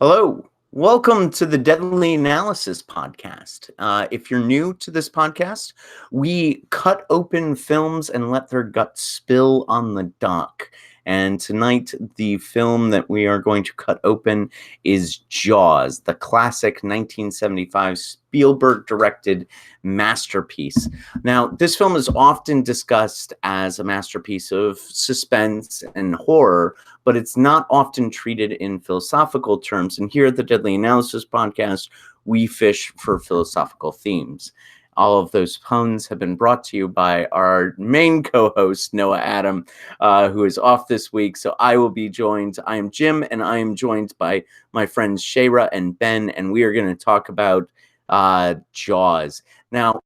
Hello, welcome to the Deadly Analysis podcast. If you're new to this podcast, we cut open films and let their guts spill on the dock. And tonight, the film that we are going to cut open is Jaws, the classic 1975 Spielberg-directed masterpiece. Now, this film is often discussed as a masterpiece of suspense and horror, but it's not often treated in philosophical terms. And here at the Deadly Analysis podcast, we fish for philosophical themes. All of those puns have been brought to you by our main co-host, Noah Adam, who is off this week. So I am Jim, and I am joined by my friends Shayra and Ben, and we are going to talk about Jaws. Now,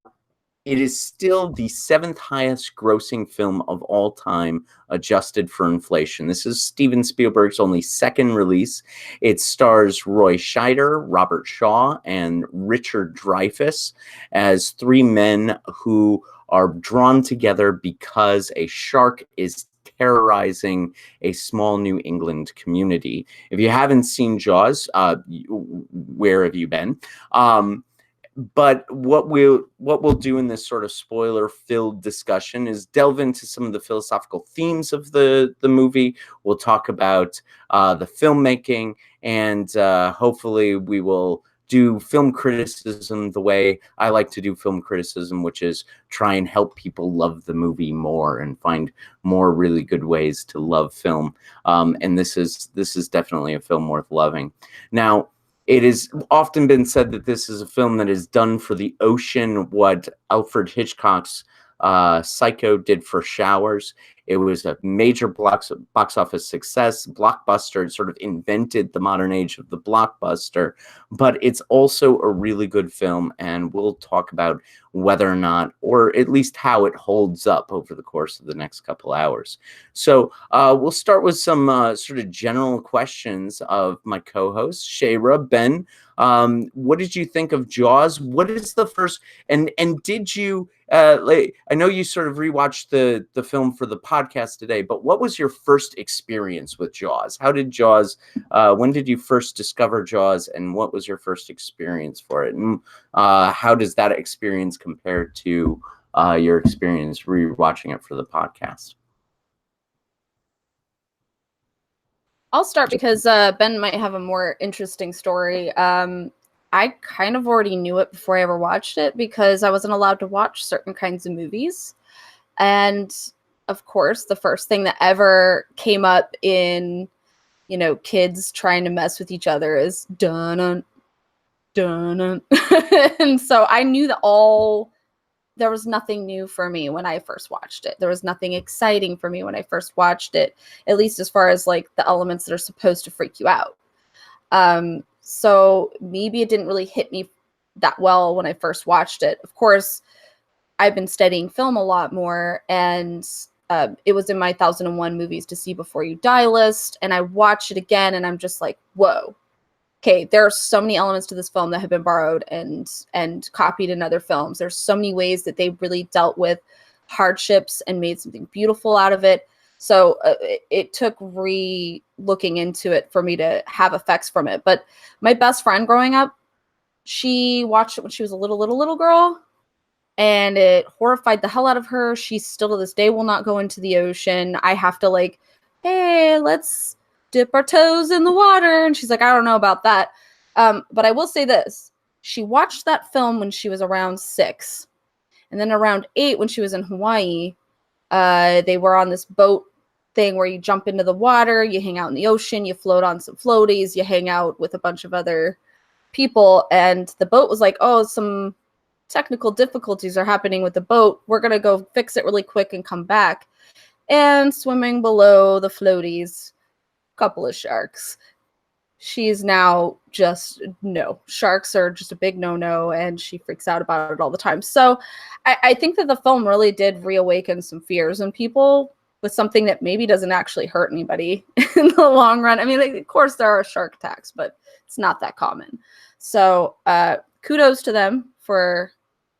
it is still the seventh highest grossing film of all time, adjusted for inflation. This is Steven Spielberg's only second release. It stars Roy Scheider, Robert Shaw, and Richard Dreyfuss as three men who are drawn together because a shark is terrorizing a small New England community. If you haven't seen Jaws, where have you been? But what we'll do in this sort of spoiler-filled discussion is delve into some of the philosophical themes of the movie. We'll talk about the filmmaking, and hopefully we will do film criticism the way I like to do film criticism, which is try and help people love the movie more and find more really good ways to love film. And this is definitely a film worth loving. Now, it has often been said that this is a film that is done for the ocean what Alfred Hitchcock's Psycho did for showers. It was a major box office success, blockbuster. It sort of invented the modern age of the blockbuster, but it's also a really good film, and we'll talk about whether or not, or at least how it holds up over the course of the next couple hours. So we'll start with some sort of general questions of my co-hosts, Shayra, Ben. What did you think of Jaws? What is the first, and did you, I know you sort of rewatched the film for the podcast today, but what was your first experience with Jaws? How did Jaws, when did you first discover Jaws, and what was your first experience for it? And how does that experience compare to your experience rewatching it for the podcast? I'll start because Ben might have a more interesting story. I kind of already knew it before I ever watched it because I wasn't allowed to watch certain kinds of movies. And of course, the first thing that ever came up in, kids trying to mess with each other is dun dun. And so I knew that there was nothing new for me when I first watched it. There was nothing exciting for me when I first watched it, at least as far as like the elements that are supposed to freak you out. So maybe it didn't really hit me that well when I first watched it. Of course, I've been studying film a lot more, and it was in my 1001 movies to see before you die list. And I watched it again, and I'm just like, whoa. Okay, there are so many elements to this film that have been borrowed and copied in other films. There's so many ways that they really dealt with hardships and made something beautiful out of it. So it took re-looking into it for me to have effects from it. But my best friend growing up, she watched it when she was a little girl, and it horrified the hell out of her. She still to this day will not go into the ocean. I have to hey, let's dip our toes in the water. And she's like, I don't know about that. But I will say this. She watched that film when she was around 6. And then around 8, when she was in Hawaii, they were on this boat thing where you jump into the water, you hang out in the ocean, you float on some floaties, you hang out with a bunch of other people. And the boat was like, oh, some technical difficulties are happening with the boat. We're going to go fix it really quick and come back. And swimming below the floaties, couple of sharks. She's now just, no, sharks are just a big no-no, and she freaks out about it all the time. So I think that the film really did reawaken some fears in people with something that maybe doesn't actually hurt anybody in the long run. I mean, of course there are shark attacks, but it's not that common. So kudos to them for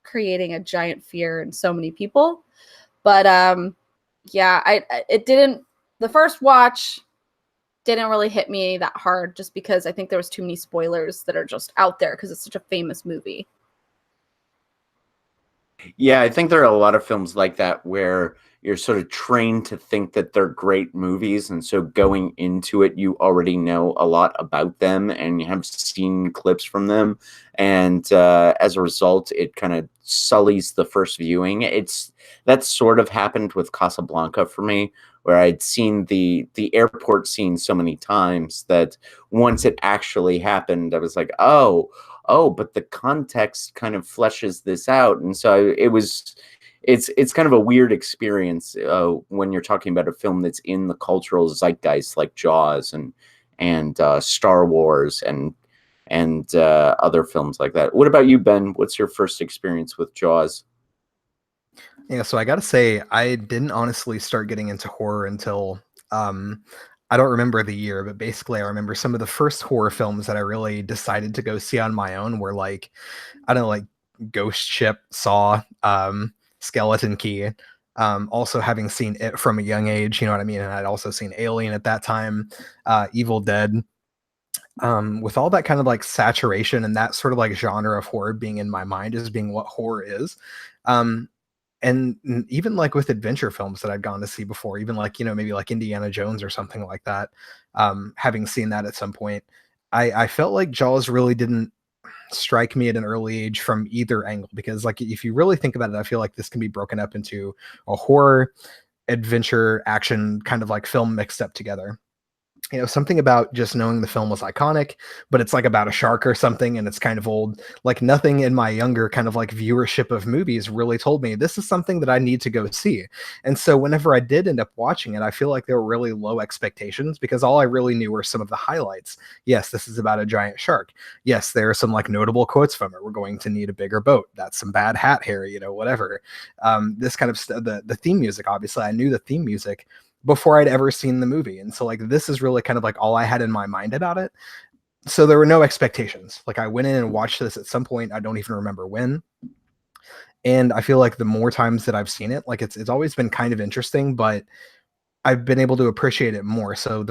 creating a giant fear in so many people. But yeah, it didn't, the first watch, didn't really hit me that hard, just because I think there was too many spoilers that are just out there because it's such a famous movie. Yeah, I think there are a lot of films like that where you're sort of trained to think that they're great movies, and so going into it, you already know a lot about them and you have seen clips from them, and as a result, it kind of sullies the first viewing. That sort of happened with Casablanca for me, where I'd seen the airport scene so many times that once it actually happened, I was like, oh, but the context kind of fleshes this out, and so it's kind of a weird experience when you're talking about a film that's in the cultural zeitgeist, like Jaws and Star Wars and other films like that. What about you, Ben? What's your first experience with Jaws? Yeah, so I gotta say, I didn't honestly start getting into horror until I don't remember the year, but basically I remember some of the first horror films that I really decided to go see on my own were like, I don't know, like Ghost Ship, Saw, Skeleton Key. Also having seen it from a young age, you know what I mean? And I'd also seen Alien at that time, Evil Dead. With all that kind of like saturation and that sort of like genre of horror being in my mind as being what horror is. Um, and even like with adventure films that I'd gone to see before, even like, you know, maybe like Indiana Jones or something like that, having seen that at some point, I felt like Jaws really didn't strike me at an early age from either angle, because like if you really think about it, I feel like this can be broken up into a horror, adventure, action kind of like film mixed up together. You know, something about just knowing the film was iconic, but it's like about a shark or something and it's kind of old. Like nothing in my younger kind of like viewership of movies really told me this is something that I need to go see. And so whenever I did end up watching it, I feel like there were really low expectations because all I really knew were some of the highlights. Yes, this is about a giant shark. Yes, there are some like notable quotes from it. We're going to need a bigger boat. That's some bad hat hair, you know, whatever. This kind of the theme music, obviously I knew the theme music before I'd ever seen the movie. And so like this is really kind of like all I had in my mind about it. So there were no expectations. Like I went in and watched this at some point, I don't even remember when. And I feel like the more times that I've seen it, like it's always been kind of interesting, but I've been able to appreciate it more. So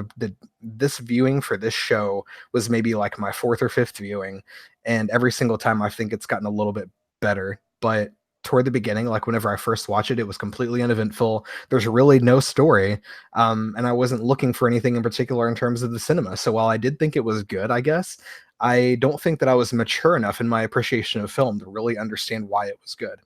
this viewing for this show was maybe like my fourth or fifth viewing, and every single time I think it's gotten a little bit better. But toward the beginning, like whenever I first watched it, it was completely uneventful. There's really no story, and I wasn't looking for anything in particular in terms of the cinema. So while I did think it was good, I guess I don't think that I was mature enough in my appreciation of film to really understand why it was good.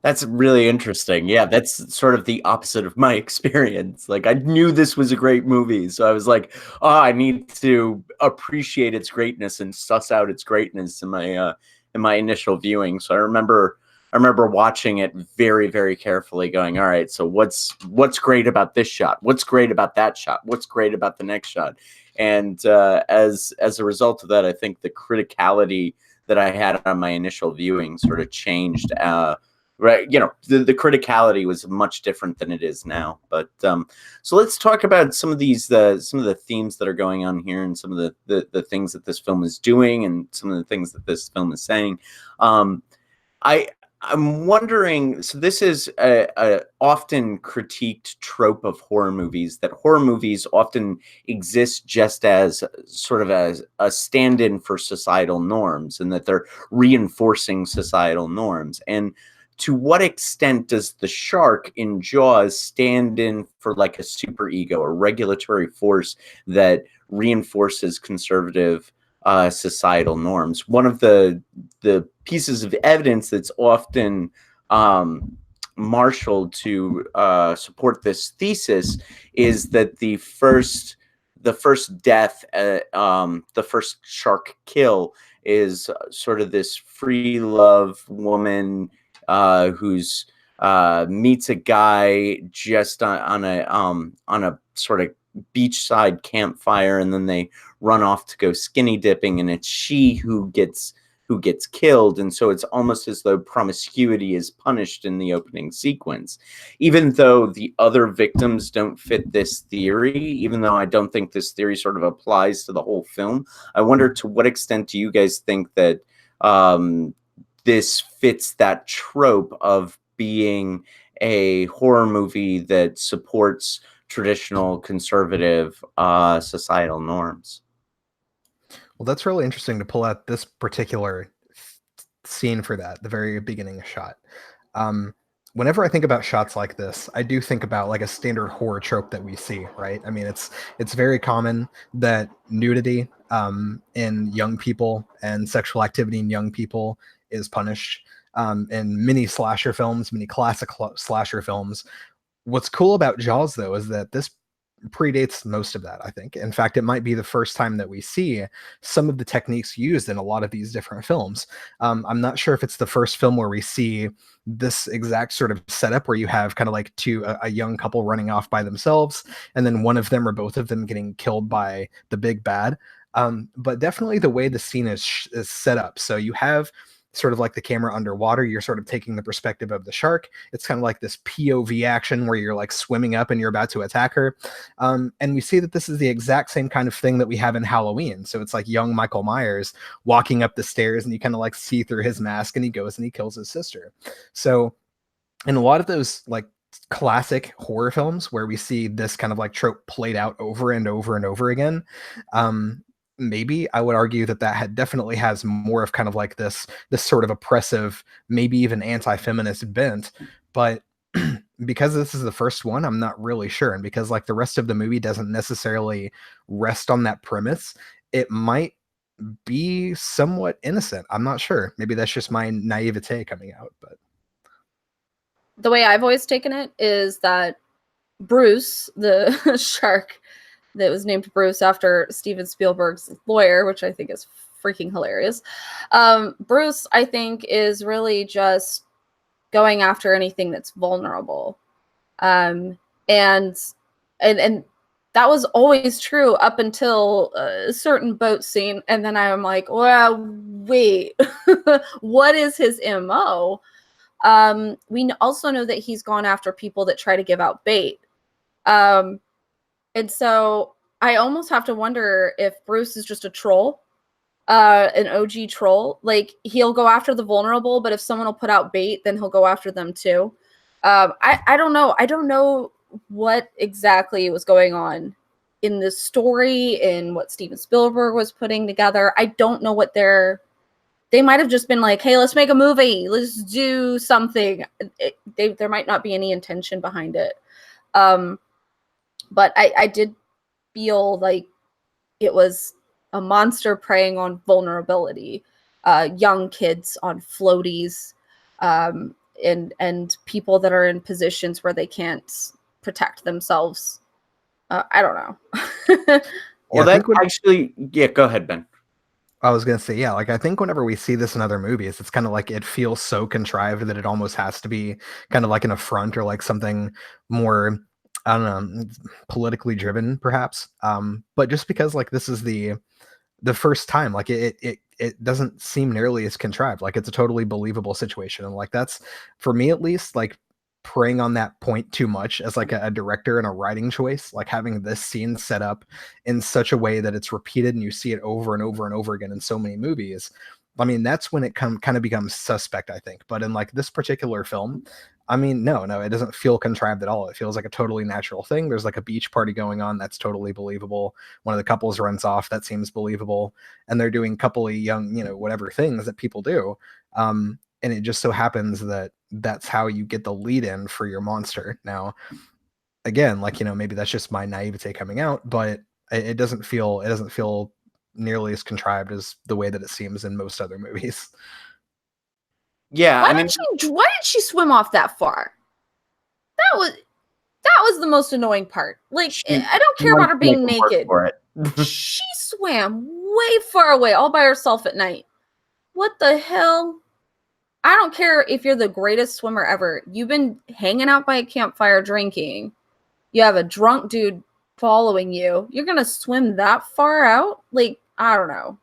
That's really interesting. Yeah, that's sort of the opposite of my experience. Like I knew this was a great movie, so I was like, "Oh, I need to appreciate its greatness and suss out its greatness in my initial viewing." So I remember watching it very, very carefully, going, "All right, so what's great about this shot? What's great about that shot? What's great about the next shot?" And as a result of that, I think the criticality that I had on my initial viewing sort of changed. Right, you know, the criticality was much different than it is now. But so let's talk about some of the themes that are going on here, and some of the things that this film is doing, and some of the things that this film is saying. um I I'm wondering, so this is a often critiqued trope of horror movies, that horror movies often exist just as sort of as a stand-in for societal norms, and that they're reinforcing societal norms. And to what extent does the shark in Jaws stand in for like a superego, a regulatory force that reinforces conservative societal norms? One of the pieces of evidence that's often marshaled to support this thesis is that the first death, the first shark kill, is sort of this free love woman who's meets a guy just on a sort of beachside campfire, and then they run off to go skinny dipping, and it's she who gets killed. And so it's almost as though promiscuity is punished in the opening sequence, even though the other victims don't fit this theory. Even though I don't think this theory sort of applies to the whole film, I wonder, to what extent do you guys think that this fits that trope of being a horror movie that supports traditional conservative societal norms. Well, that's really interesting to pull out this particular scene for that, the very beginning shot. Whenever I think about shots like this, I do think about like a standard horror trope that we see, right? I mean, it's very common that nudity in young people and sexual activity in young people is punished. In many slasher films, many classic slasher films. What's cool about Jaws, though, is that this predates most of that, I think. In fact, it might be the first time that we see some of the techniques used in a lot of these different films. I'm not sure if it's the first film where we see this exact sort of setup where you have kind of like a young couple running off by themselves, and then one of them or both of them getting killed by the big bad. But definitely the way the scene is set up. So you have sort of like the camera underwater, you're sort of taking the perspective of the shark. It's kind of like this POV action where you're like swimming up and you're about to attack her. And we see that this is the exact same kind of thing that we have in Halloween. So it's like young Michael Myers walking up the stairs and you kind of like see through his mask and he goes and he kills his sister. So in a lot of those like classic horror films where we see this kind of like trope played out over and over and over again, maybe I would argue that definitely has more of kind of like this sort of oppressive, maybe even anti-feminist bent. But because this is the first one, I'm not really sure. And because like the rest of the movie doesn't necessarily rest on that premise, it might be somewhat innocent. I'm not sure. Maybe that's just my naivete coming out. But the way I've always taken it is that Bruce, the shark that was named Bruce after Steven Spielberg's lawyer, which I think is freaking hilarious. Bruce, I think, is really just going after anything that's vulnerable. And that was always true up until a certain boat scene. And then I'm like, well, wait, what is his MO? We also know that he's gone after people that try to give out bait. And so I almost have to wonder if Bruce is just a troll, an OG troll. Like, he'll go after the vulnerable, but if someone will put out bait, then he'll go after them too. I don't know. I don't know what exactly was going on in this story, in what Steven Spielberg was putting together. I don't know what they might have just been like, hey, let's make a movie. Let's do something. There might not be any intention behind it. But I did feel like it was a monster preying on vulnerability, young kids on floaties, and people that are in positions where they can't protect themselves. I don't know. Well, that actually, yeah, go ahead, Ben. I was going to say, yeah, like I think whenever we see this in other movies, it's kind of like it feels so contrived that it almost has to be kind of like an affront or like something more, I don't know, politically driven, perhaps. But just because like this is the first time, like it doesn't seem nearly as contrived. Like it's a totally believable situation, and like that's, for me at least, like preying on that point too much as like a director and a writing choice. Like having this scene set up in such a way that it's repeated and you see it over and over and over again in so many movies. I mean, that's when it kind of becomes suspect, I think. But in like this particular film, I mean, no, it doesn't feel contrived at all. It feels like a totally natural thing. There's like a beach party going on. That's totally believable. One of the couples runs off. That seems believable. And they're doing coupley young, whatever things that people do. And it just so happens that that's how you get the lead in for your monster. Now, again, like, maybe that's just my naivete coming out, but it doesn't feel nearly as contrived as the way that it seems in most other movies. Yeah, why did she swim off that far? That was the most annoying part. Like, I don't care about her being naked. She swam way far away all by herself at night. What the hell? I don't care if you're the greatest swimmer ever. You've been hanging out by a campfire drinking. You have a drunk dude following you. You're going to swim that far out? Like, I don't know.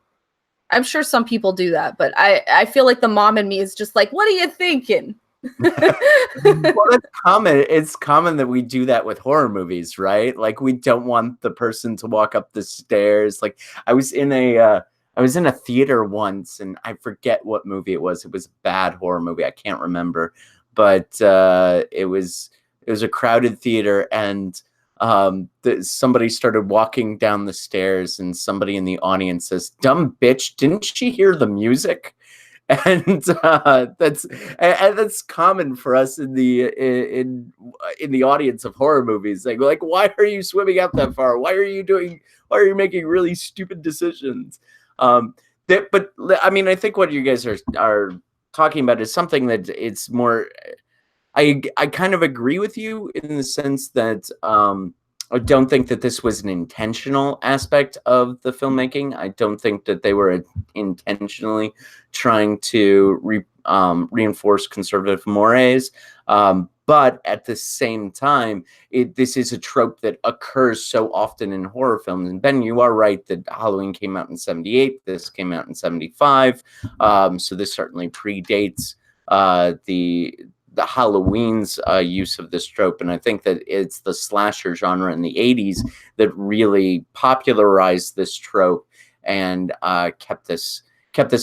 I'm sure some people do that, but I feel like the mom in me is just like, what are you thinking? Well, that's common. It's common that we do that with horror movies, right? Like, we don't want the person to walk up the stairs. Like, I was in a theater once, and I forget what movie it was. It was a bad horror movie. I can't remember, but it was a crowded theater, and somebody started walking down the stairs, and somebody in the audience says, "Dumb bitch, didn't she hear the music?" And that's common for us in the audience of horror movies. Like, why are you swimming out that far? Why are you making really stupid decisions? But I mean, I think what you guys are talking about is something that it's more. I kind of agree with you in the sense that I don't think that this was an intentional aspect of the filmmaking. I don't think that they were intentionally trying to reinforce conservative mores. But at the same time, this is a trope that occurs so often in horror films. And Ben, you are right that Halloween came out in 78. This came out in 75. So this certainly predates the Halloween's use of this trope. And I think that it's the slasher genre in the 80s that really popularized this trope and kept this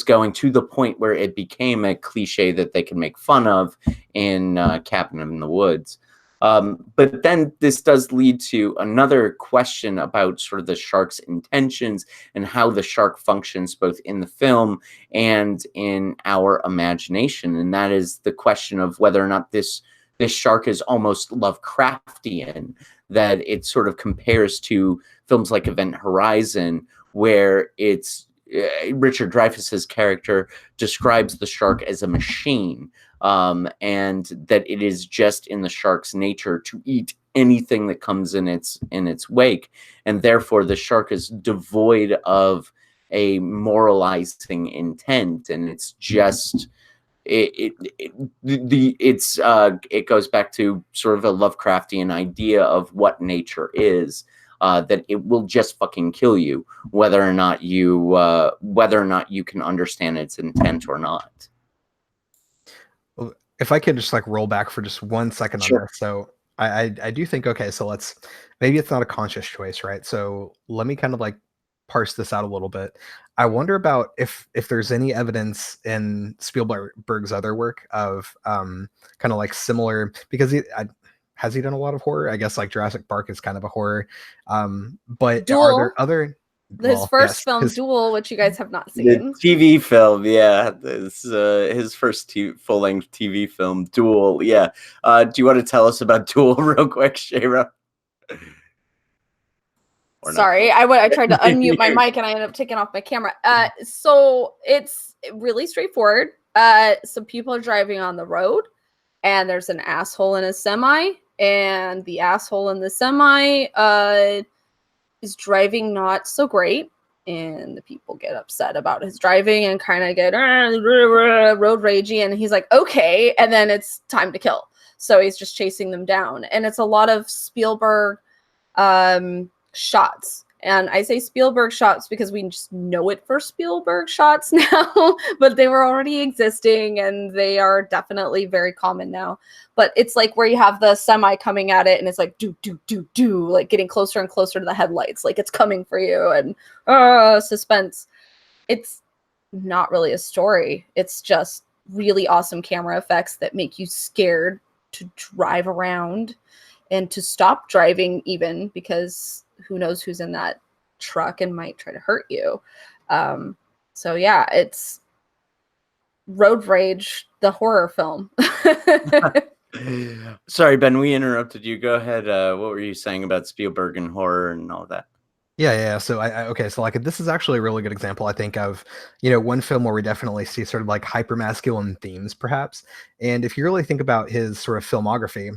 going to the point where it became a cliche that they can make fun of in Cabin in the Woods. But then this does lead to another question about sort of the shark's intentions and how the shark functions both in the film and in our imagination. And that is the question of whether or not this shark is almost Lovecraftian, that it sort of compares to films like Event Horizon, where it's Richard Dreyfuss's character describes the shark as a machine, and that it is just in the shark's nature to eat anything that comes in its wake, and therefore the shark is devoid of a moralizing intent, and it's just it goes back to sort of a Lovecraftian idea of what nature is. That it will just fucking kill you, whether or not you can understand its intent or not. Well, if I could just like roll back for just 1 second on this. So I do think, okay, so maybe it's not a conscious choice, right? So let me kind of like parse this out a little bit. I wonder about if there's any evidence in Spielberg's other work of kind of like similar, because has he done a lot of horror? I guess like Jurassic Park is kind of a horror. But Duel. are there other? His first film, Duel, which you guys have not seen. The TV film, yeah. His first full-length TV film, Duel, yeah. Do you want to tell us about Duel real quick, Shayra? Sorry, I tried to unmute my mic and I ended up taking off my camera. So it's really straightforward. Some people are driving on the road, and there's an asshole in a semi, and the asshole in the semi is driving not so great, and the people get upset about his driving and kind of get road ragey, and he's like, okay, and then it's time to kill. So he's just chasing them down, and it's a lot of Spielberg shots. And I say Spielberg shots because we just know it for Spielberg shots now, but they were already existing and they are definitely very common now. But it's like where you have the semi coming at it and it's like do, like getting closer and closer to the headlights, like it's coming for you, and suspense. It's not really a story. It's just really awesome camera effects that make you scared to drive around and to stop driving even, because who knows who's in that truck and might try to hurt you. So yeah, it's Road Rage, the horror film. Sorry, Ben, we interrupted you. Go ahead. What were you saying about Spielberg and horror and all that? Yeah. So okay, so like this is actually a really good example, I think, of, one film where we definitely see sort of like hyper masculine themes, perhaps. And if you really think about his sort of filmography,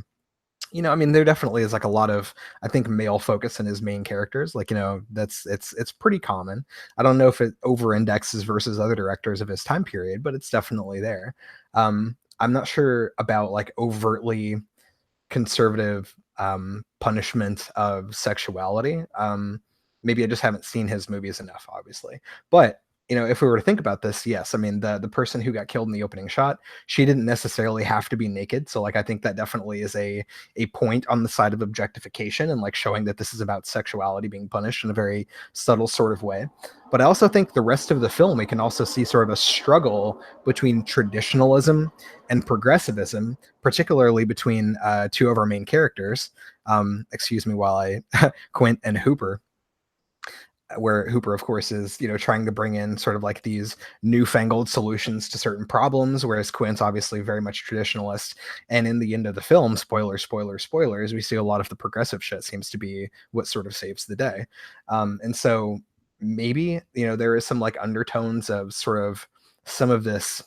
I mean, there definitely is like a lot of, I think, male focus in his main characters. Like, it's pretty common. I don't know if it over indexes versus other directors of his time period, but it's definitely there. I'm not sure about like overtly conservative punishment of sexuality. Maybe I just haven't seen his movies enough, obviously. But if we were to think about this, yes, I mean, the person who got killed in the opening shot, she didn't necessarily have to be naked. So like, I think that definitely is a point on the side of objectification and like showing that this is about sexuality being punished in a very subtle sort of way. But I also think the rest of the film, we can also see sort of a struggle between traditionalism and progressivism, particularly between two of our main characters. Excuse me while I Quint and Hooper, where Hooper, of course, is trying to bring in sort of like these newfangled solutions to certain problems, whereas Quint's obviously very much traditionalist. And in the end of the film, spoilers, we see a lot of the progressive shit seems to be what sort of saves the day. And so maybe there is some like undertones of sort of some of this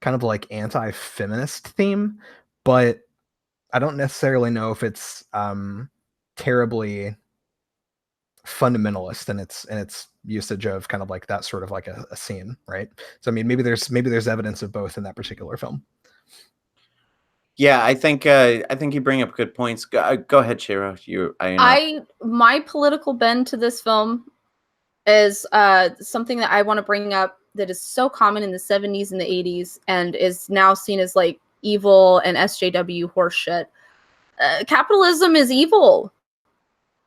kind of like anti-feminist theme, but I don't necessarily know if it's terribly fundamentalist in its usage of kind of like that sort of like a scene, right? So I mean, maybe there's evidence of both in that particular film. Yeah, I think you bring up good points. Go ahead, Shira. My political bend to this film is something that I want to bring up that is so common in the 70s and the 80s and is now seen as like evil and SJW horseshit. Capitalism is evil.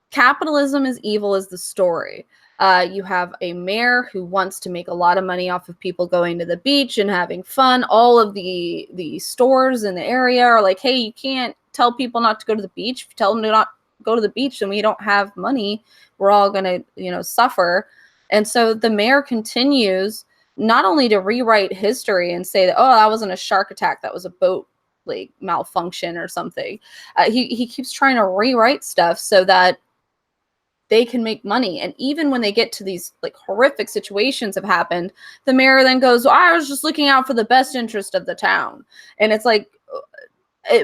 Capitalism is evil is the story. You have a mayor who wants to make a lot of money off of people going to the beach and having fun. All of the stores in the area are like, hey, you can't tell people not to go to the beach. If you tell them to not go to the beach, then we don't have money. We're all going to, suffer. And so the mayor continues not only to rewrite history and say that, oh, that wasn't a shark attack, that was a boat like malfunction or something. He keeps trying to rewrite stuff so that they can make money. And even when they get to these like horrific situations have happened, the mayor then goes, well, I was just looking out for the best interest of the town. And it's like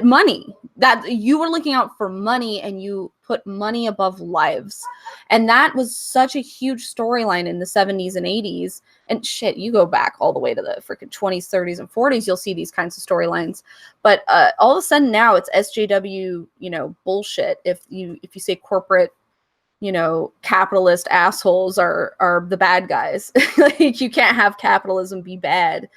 money, that you were looking out for money and you put money above lives. And that was such a huge storyline in the 70s and 80s. And shit, you go back all the way to the freaking 20s, 30s, and 40s, you'll see these kinds of storylines. But all of a sudden now it's SJW, bullshit. If you say corporate, capitalist assholes are the bad guys. Like, you can't have capitalism be bad.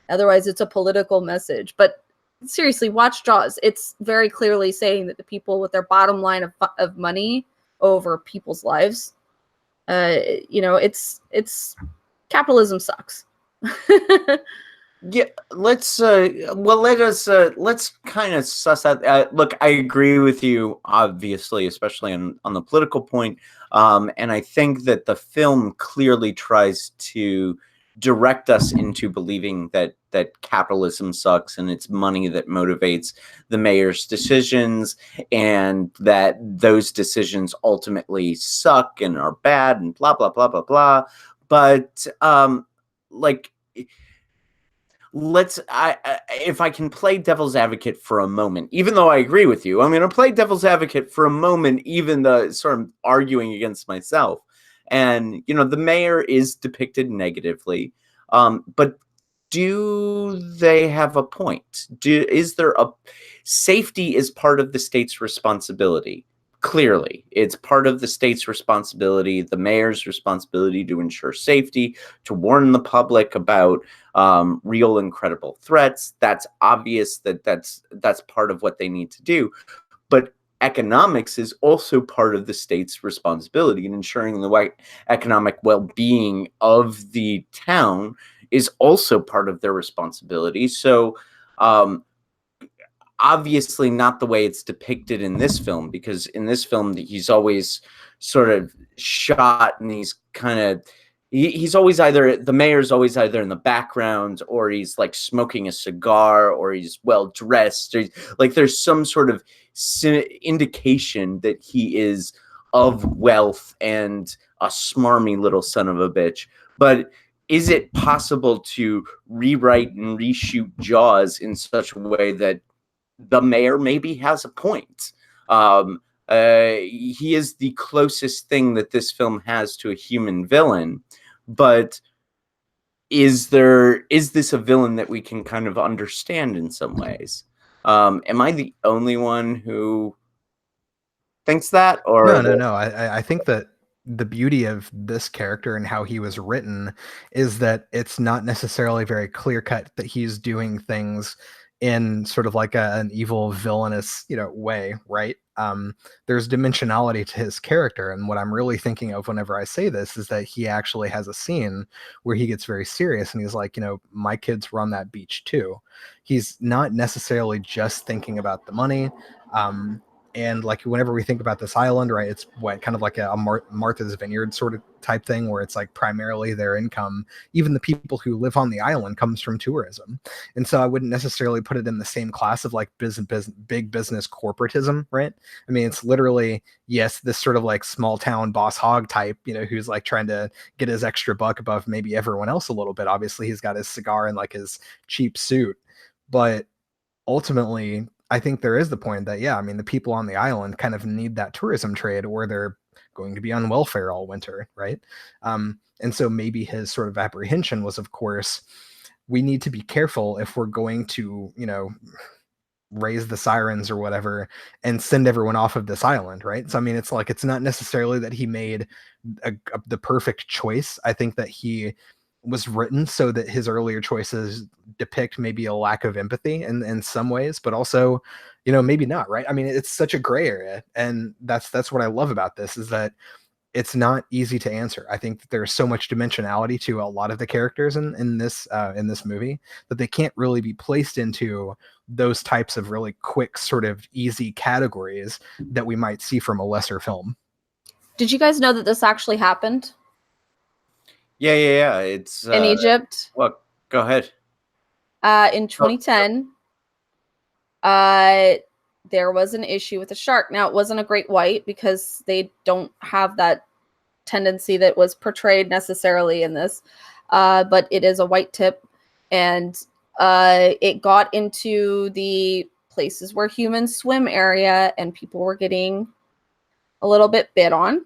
Otherwise, it's a political message. But seriously, watch Jaws. It's very clearly saying that the people with their bottom line of money over people's lives, it's capitalism sucks. Yeah, let's kind of suss out. Look, I agree with you, obviously, especially on the political point. And I think that the film clearly tries to direct us into believing that capitalism sucks and it's money that motivates the mayor's decisions, and that those decisions ultimately suck and are bad and blah blah blah blah blah. But like, if I can play devil's advocate for a moment, even though I agree with you, I'm going to play devil's advocate for a moment, even though sort of arguing against myself. And, the mayor is depicted negatively. But do they have a point? Safety is part of the state's responsibility. Clearly, it's part of the state's responsibility, the mayor's responsibility, to ensure safety, to warn the public about real and credible threats. That's obvious that's part of what they need to do. But economics is also part of the state's responsibility, and ensuring the economic well-being of the town is also part of their responsibility. So obviously not the way it's depicted in this film, because in this film he's always sort of shot and he's kind of he's always the mayor's always either in the background, or he's like smoking a cigar, or he's well dressed, or like there's some sort of indication that he is of wealth and a smarmy little son of a bitch. But is it possible to rewrite and reshoot Jaws in such a way that the mayor maybe has a point? He is the closest thing that this film has to a human villain, but is this a villain that we can kind of understand in some ways? Am I the only one who thinks that? Or No. I think that the beauty of this character and how he was written is that it's not necessarily very clear cut that he's doing things in sort of like an evil villainous, way, right? There's dimensionality to his character, and what I'm really thinking of whenever I say this is that he actually has a scene where he gets very serious and he's like, my kids were on that beach too. He's not necessarily just thinking about the money. And like whenever we think about this island, right, it's what kind of like a Martha's Vineyard sort of type thing where it's like primarily their income, even the people who live on the island, comes from tourism. And so I wouldn't necessarily put it in the same class of like big business corporatism, right? I mean, it's literally, yes, this sort of like small town boss hog type, who's like trying to get his extra buck above maybe everyone else a little bit. Obviously, he's got his cigar and like his cheap suit, but ultimately, I think there is the point that, yeah, I mean, the people on the island kind of need that tourism trade or they're going to be on welfare all winter, right? And so maybe his sort of apprehension was, of course, we need to be careful if we're going to, raise the sirens or whatever and send everyone off of this island, right? So I mean, it's like it's not necessarily that he made the perfect choice. I think that he was written so that his earlier choices depict maybe a lack of empathy in some ways, but also, maybe not, right? I mean, it's such a gray area, and that's what I love about this is that it's not easy to answer. I think that there's so much dimensionality to a lot of the characters in this movie that they can't really be placed into those types of really quick, sort of easy categories that we might see from a lesser film. Did you guys know that this actually happened? Yeah. It's in Egypt. Well, go ahead. In 2010, there was an issue with a shark. Now, it wasn't a great white because they don't have that tendency that was portrayed necessarily in this, but it is a white tip, and it got into the places where humans swim area, and people were getting a little bit bit on.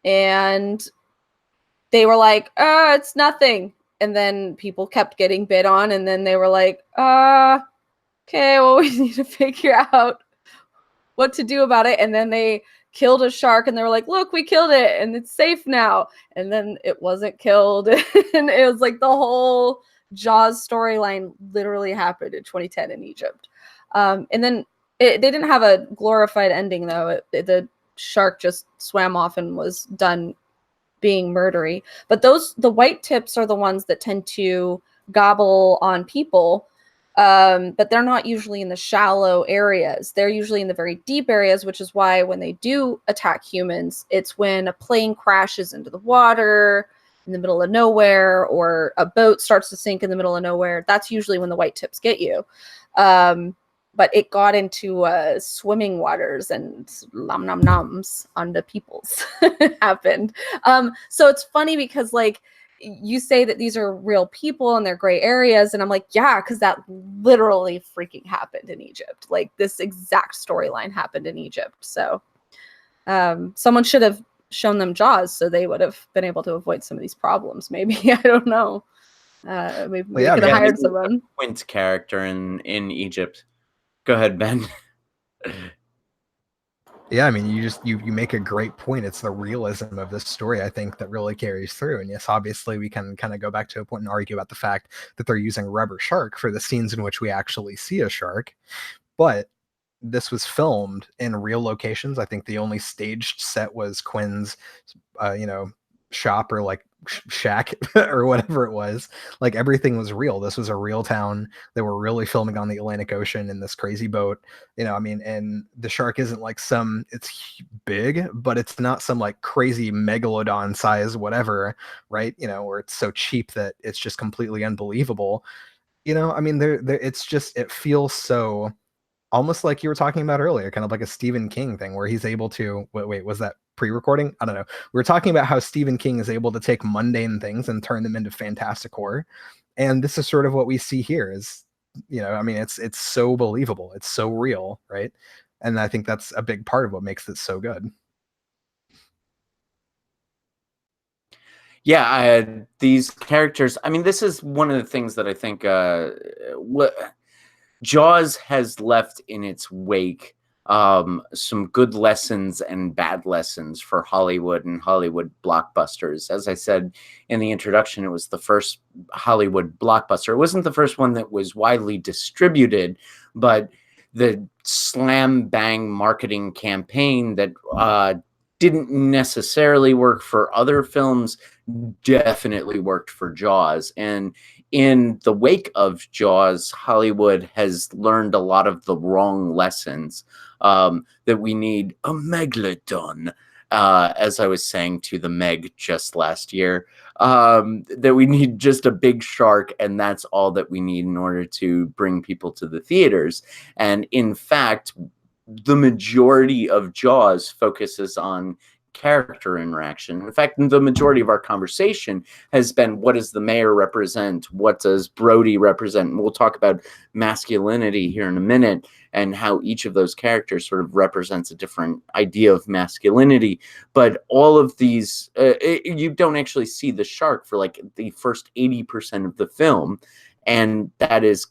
And they were like, it's nothing. And then people kept getting bit on, and then they were like, okay, well, we need to figure out what to do about it. And then they killed a shark, and they were like, look, we killed it, and it's safe now. And then it wasn't killed. And it was like the whole Jaws storyline literally happened in 2010 in Egypt. And then they didn't have a glorified ending, though. The shark just swam off and was done being murdery. But the white tips are the ones that tend to gobble on people, but they're not usually in the shallow areas. They're usually in the very deep areas, which is why when they do attack humans, it's when a plane crashes into the water in the middle of nowhere, or a boat starts to sink in the middle of nowhere. That's usually when the white tips get you. But it got into swimming waters, and nom nom noms on the peoples happened. So it's funny because, like, you say that these are real people and they're gray areas, and I'm like, yeah, because that literally freaking happened in Egypt. Like, this exact storyline happened in Egypt. So someone should have shown them Jaws so they would have been able to avoid some of these problems. Maybe. I don't know. Maybe we could have hired someone. Quint's character in Egypt. Go ahead, Ben. Yeah, I mean, you make a great point. It's the realism of this story, I think, that really carries through. And yes, obviously, we can kind of go back to a point and argue about the fact that they're using rubber shark for the scenes in which we actually see a shark. But this was filmed in real locations. I think the only staged set was Quinn's, shop or like shack or whatever it was. Like, everything was real. This was a real town. They were really filming on the Atlantic Ocean in this crazy boat. I mean, and the shark isn't like it's big, but it's not some like crazy megalodon size whatever, right? Where it's so cheap that it's just completely unbelievable. I mean, it's just, it feels so almost like you were talking about earlier, kind of like a Stephen King thing where he's able to, wait, was that pre-recording? I don't know. We were talking about how Stephen King is able to take mundane things and turn them into fantastic horror. And this is sort of what we see here is, I mean, it's so believable. It's so real, right? And I think that's a big part of what makes it so good. Yeah, these characters, I mean, this is one of the things that I think what Jaws has left in its wake some good lessons and bad lessons for Hollywood and Hollywood blockbusters. As I said in the introduction, it was the first Hollywood blockbuster. It wasn't the first one that was widely distributed, but the slam bang marketing campaign that didn't necessarily work for other films definitely worked for Jaws. And in the wake of Jaws, Hollywood has learned a lot of the wrong lessons, that we need a megalodon, as I was saying to the Meg just last year, that we need just a big shark, and that's all that we need in order to bring people to the theaters. And in fact, the majority of Jaws focuses on character interaction. In fact, the majority of our conversation has been, what does the mayor represent? What does Brody represent? And we'll talk about masculinity here in a minute, and how each of those characters sort of represents a different idea of masculinity. But all of these, you don't actually see the shark for like the first 80% of the film. And that is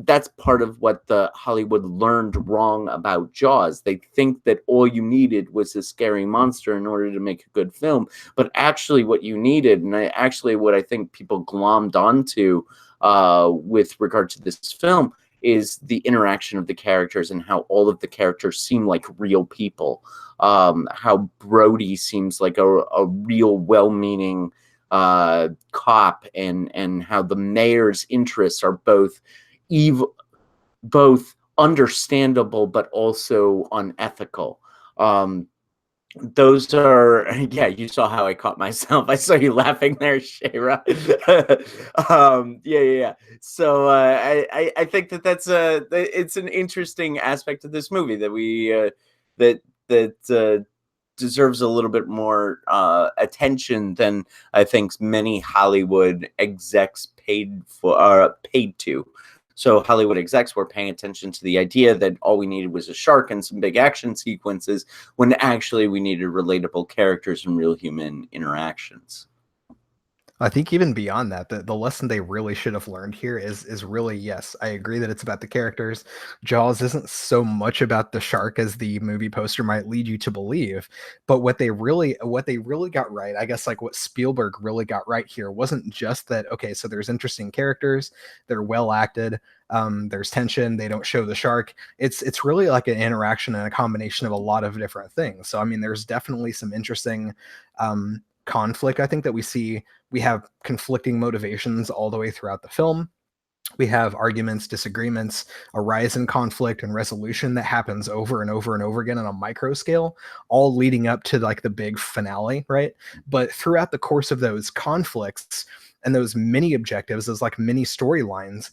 that's part of what the Hollywood learned wrong about Jaws. They think that all you needed was a scary monster in order to make a good film, but actually what you needed, and what I think people glommed onto with regard to this film, is the interaction of the characters and how all of the characters seem like real people. How Brody seems like a real well-meaning cop, and how the mayor's interests are both evil, both understandable but also unethical. Those are, yeah, you saw how I caught myself. I saw you laughing there, Shayra. Yeah. So I think that's it's an interesting aspect of this movie that we that deserves a little bit more attention than I think many Hollywood execs paid to. So Hollywood execs were paying attention to the idea that all we needed was a shark and some big action sequences, when actually we needed relatable characters and real human interactions. I think even beyond that, the lesson they really should have learned here is really, yes, I agree that it's about the characters. Jaws isn't so much about the shark as the movie poster might lead you to believe. But what they really got right, I guess, like what Spielberg really got right here, wasn't just that, okay, so there's interesting characters, they're well acted, there's tension, they don't show the shark. It's really like an interaction and a combination of a lot of different things. So I mean, there's definitely some interesting conflict, I think, that we see. We have conflicting motivations all the way throughout the film. We have arguments, disagreements, a rise in conflict and resolution that happens over and over and over again on a micro scale, all leading up to like the big finale, right? But throughout the course of those conflicts and those mini objectives, those like mini storylines,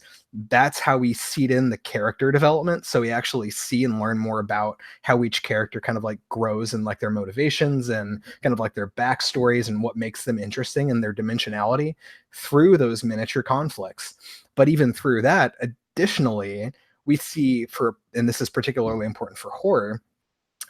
that's how we seed in the character development. So we actually see and learn more about how each character kind of like grows and like their motivations and kind of like their backstories and what makes them interesting and their dimensionality through those miniature conflicts. But even through that, additionally, we see, and this is particularly important for horror,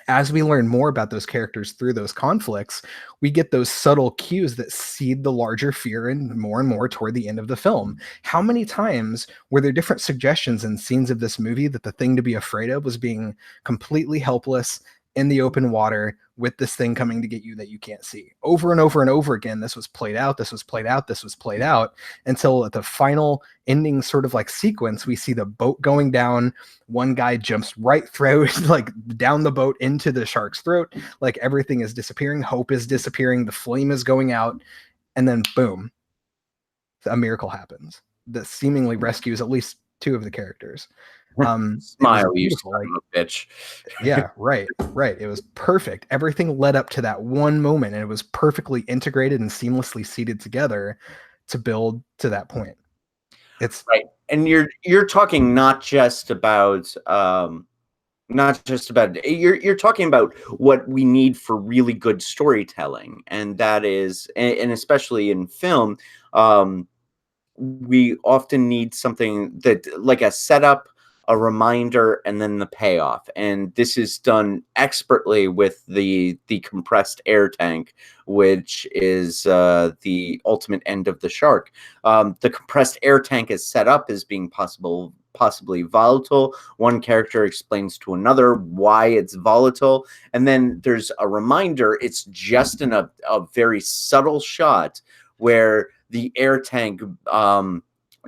as we learn more about those characters through those conflicts, we get those subtle cues that seed the larger fear and more toward the end of the film. How many times were there different suggestions and scenes of this movie that the thing to be afraid of was being completely helpless in the open water with this thing coming to get you that you can't see? Over and over and over again, this was played out, this was played out, this was played out, until at the final ending sort of like sequence, we see the boat going down. One guy jumps right through, like down the boat into the shark's throat. Like everything is disappearing. Hope is disappearing. The flame is going out. And then boom, a miracle happens that seemingly rescues at least two of the characters. Smile, you son of a bitch. Yeah, right. It was perfect. Everything led up to that one moment, and it was perfectly integrated and seamlessly seated together to build to that point. It's right. And you're talking not just about you're talking about what we need for really good storytelling, and that is, and especially in film, we often need something that, like a setup, a reminder, and then the payoff. And this is done expertly with the compressed air tank, which is the ultimate end of the shark. The compressed air tank is set up as being possibly volatile. One character explains to another why it's volatile. And then there's a reminder. It's just in a very subtle shot where the air tank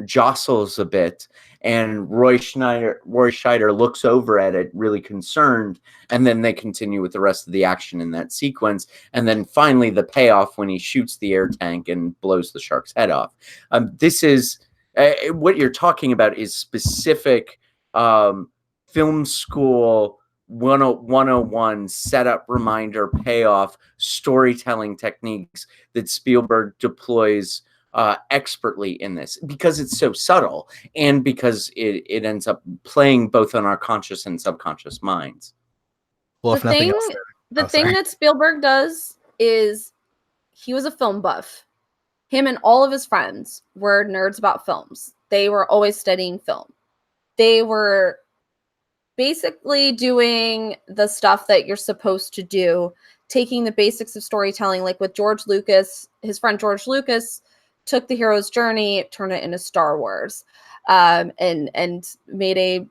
jostles a bit, and Roy Scheider looks over at it really concerned, and then they continue with the rest of the action in that sequence. And then finally the payoff when he shoots the air tank and blows the shark's head off. This is what you're talking about is specific film school 101 setup, reminder, payoff, storytelling techniques that Spielberg deploys expertly in this, because it's so subtle and because it ends up playing both on our conscious and subconscious minds. Well, if nothing else, the thing that Spielberg does is he was a film buff. Him and all of his friends were nerds about films. They were always studying film. They were basically doing the stuff that you're supposed to do, taking the basics of storytelling, like with George Lucas. His friend George Lucas took the hero's journey, turned it into Star Wars, and made a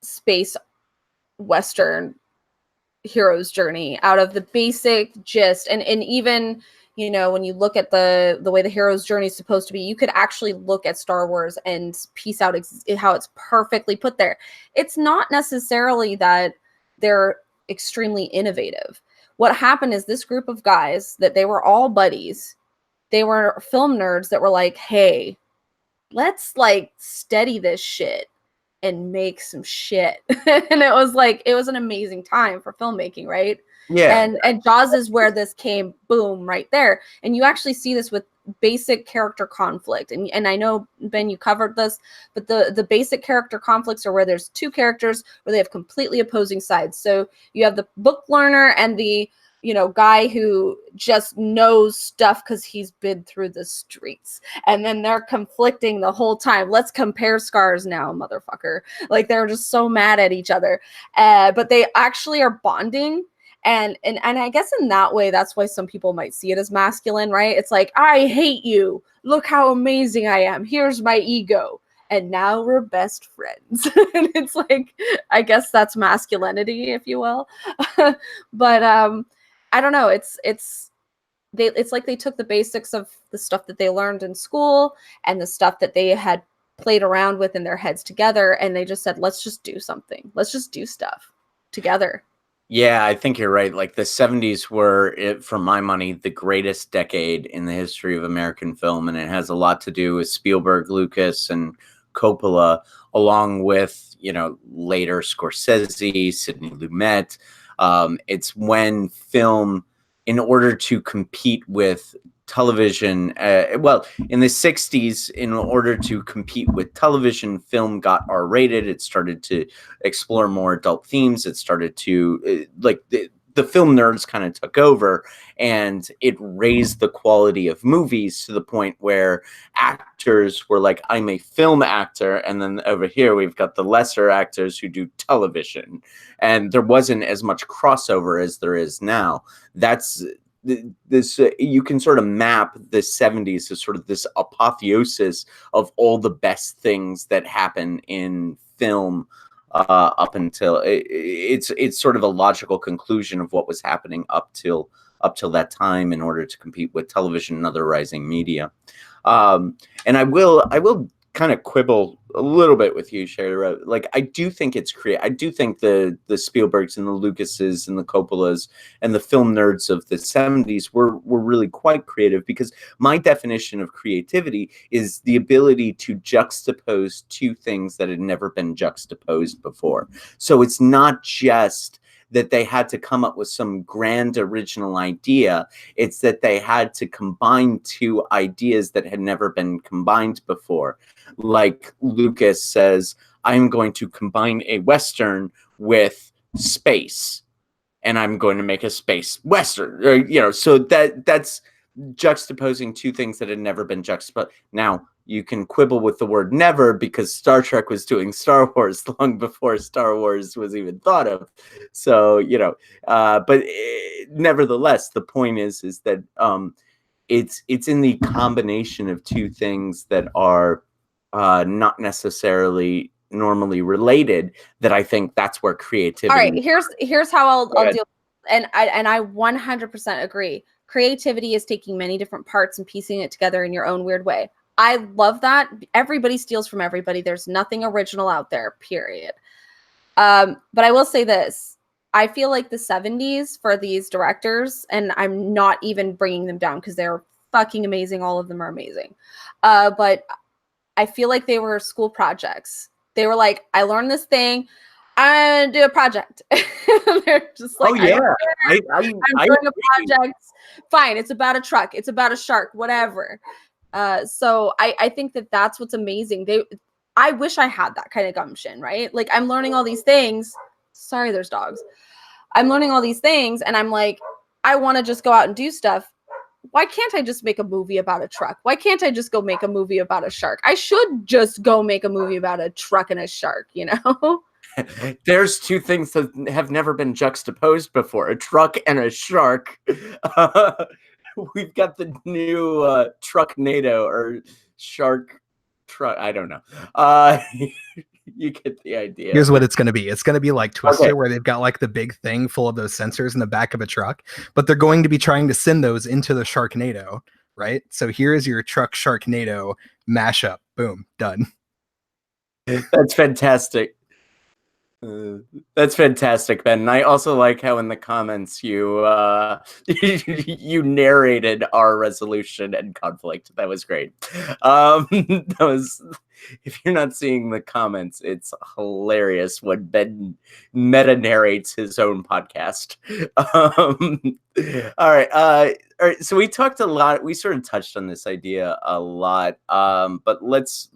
space Western hero's journey out of the basic gist. And even, you know, when you look at the way the hero's journey is supposed to be, you could actually look at Star Wars and piece out how it's perfectly put there. It's not necessarily that they're extremely innovative. What happened is this group of guys, that they were all buddies, they were film nerds that were like, hey, let's like steady this shit and make some shit. And it was an amazing time for filmmaking, right? Yeah. And Jaws is where this came, boom, right there. And you actually see this with basic character conflict. And I know, Ben, you covered this, but the basic character conflicts are where there's two characters where they have completely opposing sides. So you have the book learner and the, you know, guy who just knows stuff because he's been through the streets. And then they're conflicting the whole time. Let's compare scars now, motherfucker. Like, they're just so mad at each other. But they actually are bonding. And I guess in that way, that's why some people might see it as masculine, right? It's like, I hate you. Look how amazing I am. Here's my ego. And now we're best friends. And it's like, I guess that's masculinity, if you will. But I don't know. It's like they took the basics of the stuff that they learned in school and the stuff that they had played around with in their heads together, and they just said, let's just do something. Let's just do stuff together. Yeah, I think you're right. Like, the 70s were, for my money, the greatest decade in the history of American film, and it has a lot to do with Spielberg, Lucas, and Coppola, along with, you know, later Scorsese, Sidney Lumet. It's when film, in order to compete with television, in the 60s, in order to compete with television, film got R-rated. It started to explore more adult themes. It started to, the film nerds kind of took over, and it raised the quality of movies to the point where actors were like, I'm a film actor. And then over here, we've got the lesser actors who do television. And there wasn't as much crossover as there is now. That's this, you can sort of map the 70s as sort of this apotheosis of all the best things that happen in film. Up until it's sort of a logical conclusion of what was happening up till that time in order to compete with television and other rising media. And I will kind of quibble a little bit with you, Shara. Like, I do think it's I do think the Spielbergs and the Lucases and the Coppolas and the film nerds of the 70s were really quite creative, because my definition of creativity is the ability to juxtapose two things that had never been juxtaposed before. So it's not just that they had to come up with some grand original idea. It's that they had to combine two ideas that had never been combined before. Like Lucas says, I'm going to combine a Western with space, and I'm going to make a space Western. You know, so that's juxtaposing two things that had never been juxtaposed. Now, you can quibble with the word never, because Star Trek was doing Star Wars long before Star Wars was even thought of. So, you know, but nevertheless, the point is that it's in the combination of two things that are not necessarily normally related, that I think that's where creativity. All right, here's how I'll deal. And I 100% agree. Creativity is taking many different parts and piecing it together in your own weird way. I love that. Everybody steals from everybody. There's nothing original out there, period. But I will say this. I feel like the 70s for these directors, and I'm not even bringing them down because they're fucking amazing. All of them are amazing. But I feel like they were school projects. They were like, I learned this thing. I do a project. They're just like, oh yeah, I'm doing a project. Fine, it's about a truck. It's about a shark. Whatever. So I think that that's what's amazing. I wish I had that kind of gumption, right? Like I'm learning all these things. Sorry, there's dogs. I'm learning all these things, and I'm like, I want to just go out and do stuff. Why can't I just make a movie about a truck? Why can't I just go make a movie about a shark? I should just go make a movie about a truck and a shark, you know? There's two things that have never been juxtaposed before: a truck and a shark. We've got the new Trucknado or shark truck. I don't know. You get the idea. Here's what it's going to be. It's going to be like Twister, where they've got like the big thing full of those sensors in the back of a truck, but they're going to be trying to send those into the Sharknado, right? So here is your truck Sharknado mashup. Boom, done. That's fantastic. That's fantastic, Ben. And I also like how in the comments you you narrated our resolution and conflict. That was great. That was, if you're not seeing the comments, it's hilarious when Ben meta narrates his own podcast. All right. So we talked a lot. We sort of touched on this idea a lot. But let's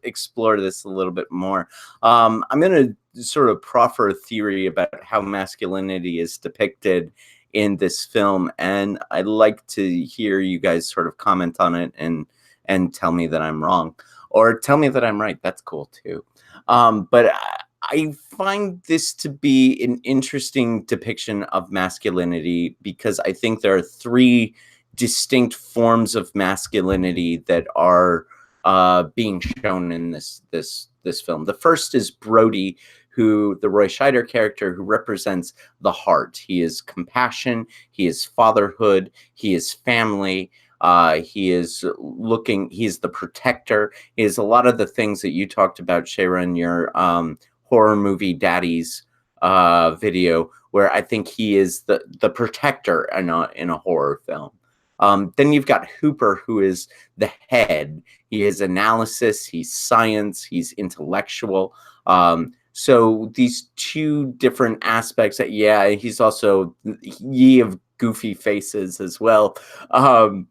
explore this a little bit more. I'm going to sort of proffer a theory about how masculinity is depicted in this film, and I'd like to hear you guys sort of comment on it and tell me that I'm wrong, or tell me that I'm right. That's cool too. But I find this to be an interesting depiction of masculinity because I think there are three distinct forms of masculinity that are being shown in this film. The first is Brody, who the Roy Scheider character, who represents the heart. He is compassion, he is fatherhood, he is family, he is the protector. He is a lot of the things that you talked about, Shayra, in your horror movie daddies video, where I think he is the protector in a horror film. Then you've got Hooper, who is the head. He is analysis, he's science, he's intellectual. So these two different aspects that, yeah, he's also ye of goofy faces as well. And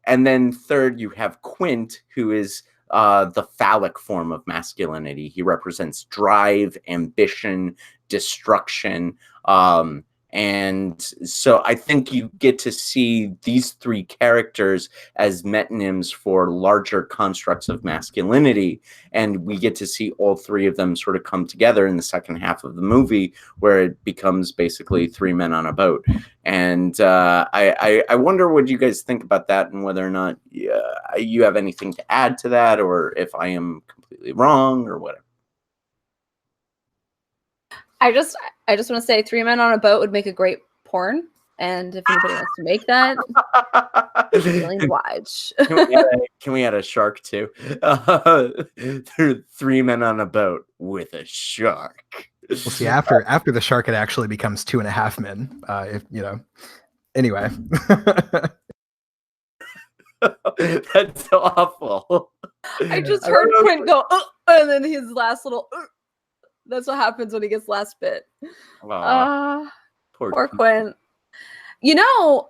then third, you have Quint, who is the phallic form of masculinity. He represents drive, ambition, destruction. And so I think you get to see these three characters as metonyms for larger constructs of masculinity. And we get to see all three of them sort of come together in the second half of the movie, where it becomes basically three men on a boat. And I wonder what you guys think about that, and whether or not you have anything to add to that, or if I am completely wrong or whatever. I just want to say 3 Men on a Boat would make a great porn. And if anybody wants to make that, I'm willing to watch. Can we add a shark too? 3 Men on a Boat with a shark. We'll see after the shark, it actually becomes 2.5 men. If you know, anyway. That's awful. I just heard Quint go, and then his last little. That's what happens when he gets last bit. Poor Quint. You know,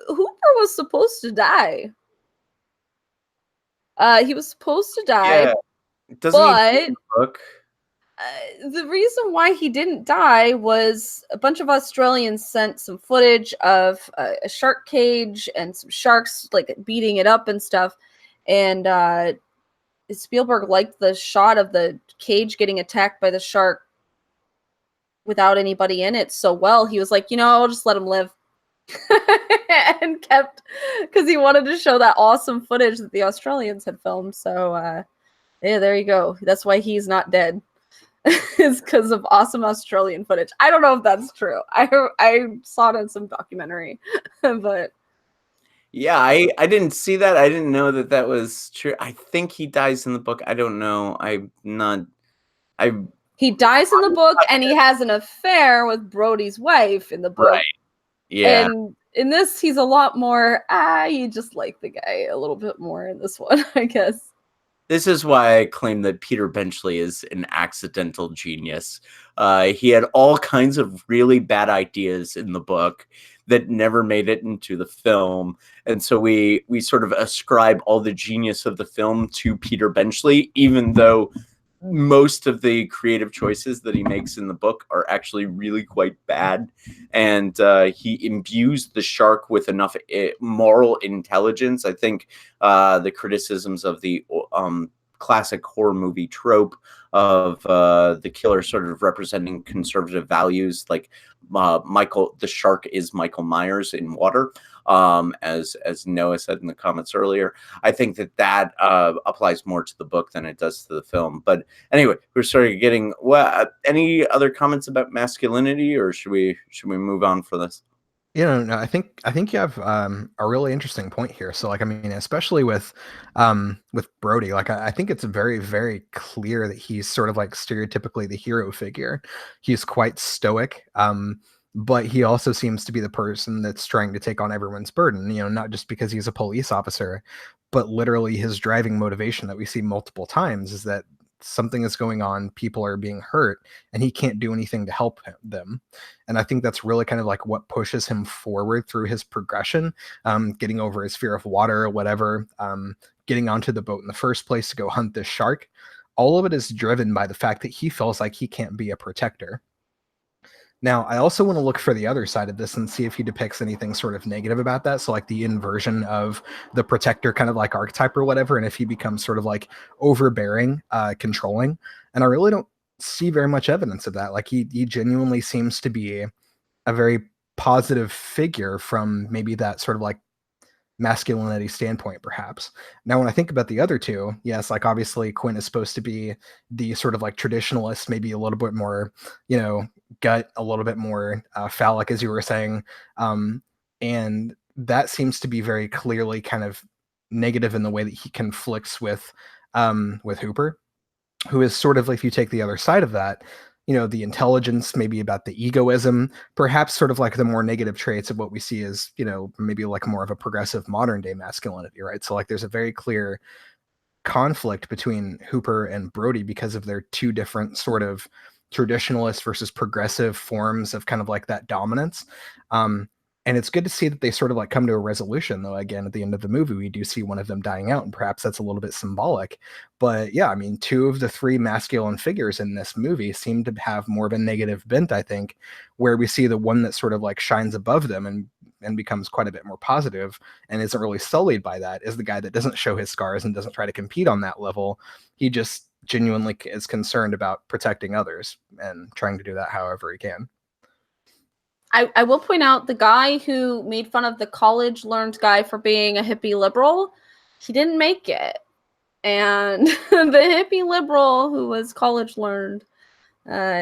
Hooper was supposed to die. He was supposed to die. Yeah. Doesn't look. The reason why he didn't die was a bunch of Australians sent some footage of a shark cage and some sharks like beating it up and stuff. And Spielberg liked the shot of the cage getting attacked by the shark without anybody in it so well. He was like, I'll just let him live. And kept, because he wanted to show that awesome footage that the Australians had filmed. So Yeah, there you go. That's why he's not dead. It's because of awesome Australian footage. I don't know if that's true. I saw it in some documentary, but Yeah, I didn't see that. I didn't know that that was true. I think he dies in the book. I don't know. I'm not. I he dies in the book, and he has an affair with Brody's wife in the book. Right. Yeah. And in this, he's a lot more. You just like the guy a little bit more in this one, I guess. This is why I claim that Peter Benchley is an accidental genius. He had all kinds of really bad ideas in the book that never made it into the film, and so we sort of ascribe all the genius of the film to Peter Benchley, even though most of the creative choices that he makes in the book are actually really quite bad. And he imbues the shark with enough moral intelligence. I think the criticisms of the classic horror movie trope of the killer sort of representing conservative values, like Michael, the shark is Michael Myers in Water, as Noah said in the comments earlier. I think that applies more to the book than it does to the film. But anyway, we're sort of getting. Well, any other comments about masculinity, or should we move on for this? No, I think you have a really interesting point here. So, like, I mean, especially with Brody, like, I think it's very, very clear that he's sort of like stereotypically the hero figure. He's quite stoic, but he also seems to be the person that's trying to take on everyone's burden. Not just because he's a police officer, but literally his driving motivation that we see multiple times is that something is going on, people are being hurt, and he can't do anything to help them. And I think that's really kind of like what pushes him forward through his progression, getting over his fear of water or whatever, getting onto the boat in the first place to go hunt this shark. All of it is driven by the fact that he feels like he can't be a protector. Now, I also want to look for the other side of this and see if he depicts anything sort of negative about that. So, like the inversion of the protector kind of like archetype or whatever, and if he becomes sort of like overbearing, controlling. And I really don't see very much evidence of that. Like he genuinely seems to be a very positive figure from maybe that sort of like masculinity standpoint, perhaps. Now, when I think about the other two, yes, like obviously Quinn is supposed to be the sort of like traditionalist, maybe a little bit more, gut, a little bit more phallic, as you were saying. And that seems to be very clearly kind of negative in the way that he conflicts with Hooper, who is sort of, if you take the other side of that, the intelligence, maybe about the egoism, perhaps sort of like the more negative traits of what we see as, maybe like more of a progressive modern day masculinity, right? So like there's a very clear conflict between Hooper and Brody because of their two different sort of traditionalist versus progressive forms of kind of like that dominance. And it's good to see that they sort of like come to a resolution, though. Again, at the end of the movie, we do see one of them dying out, and perhaps that's a little bit symbolic. But yeah, I mean, two of the three masculine figures in this movie seem to have more of a negative bent, I think, where we see the one that sort of like shines above them and becomes quite a bit more positive and isn't really sullied by that is the guy that doesn't show his scars and doesn't try to compete on that level. He just genuinely is concerned about protecting others and trying to do that however he can. I will point out the guy who made fun of the college learned guy for being a hippie liberal, he didn't make it. And the hippie liberal who was college learned,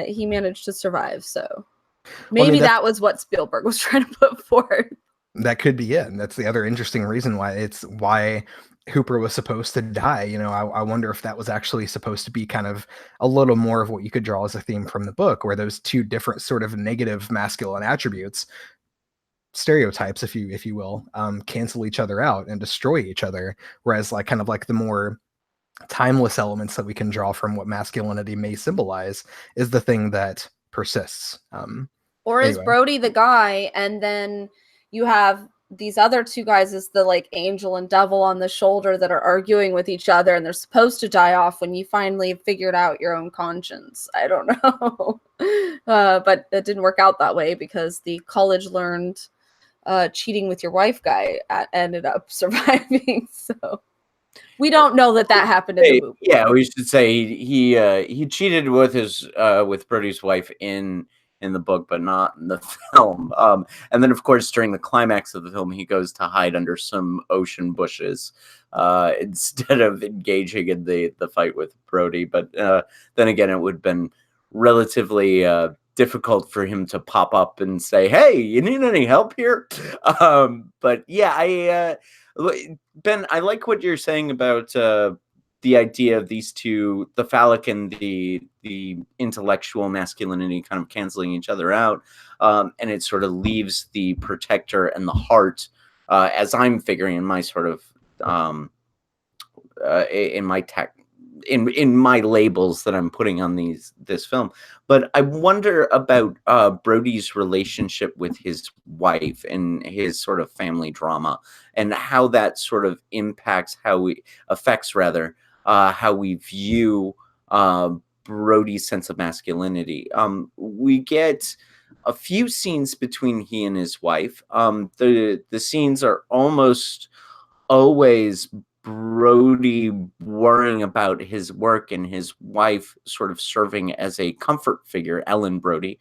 he managed to survive. So maybe that was what Spielberg was trying to put forth. That could be it. And that's the other interesting reason why Hooper was supposed to die. I wonder if that was actually supposed to be kind of a little more of what you could draw as a theme from the book, where those two different sort of negative masculine attributes, stereotypes, if you will, cancel each other out and destroy each other. Whereas like kind of like the more timeless elements that we can draw from what masculinity may symbolize is the thing that persists. Or is Brody the guy, and then you have these other two guys as the like angel and devil on the shoulder that are arguing with each other, and they're supposed to die off when you finally figured out your own conscience. I don't know. But it didn't work out that way because the college learned cheating with your wife guy ended up surviving. So we don't know that happened in the movie. Yeah, we should say he cheated with his with Brody's wife in in the book, but not in the film. And then, of course, during the climax of the film, he goes to hide under some ocean bushes instead of engaging in the fight with Brody. But then again, it would have been relatively difficult for him to pop up and say, "Hey, you need any help here?" But yeah, Ben, I like what you're saying about the idea of these two, the phallic and the intellectual masculinity, kind of canceling each other out, and it sort of leaves the protector and the heart, as I'm figuring in my sort of in my tech. In my labels that I'm putting on this film. But I wonder about Brody's relationship with his wife and his sort of family drama, and how that sort of impacts affects how we view Brody's sense of masculinity. We get a few scenes between he and his wife. The scenes are almost always Brody worrying about his work and his wife sort of serving as a comfort figure, Ellen Brody,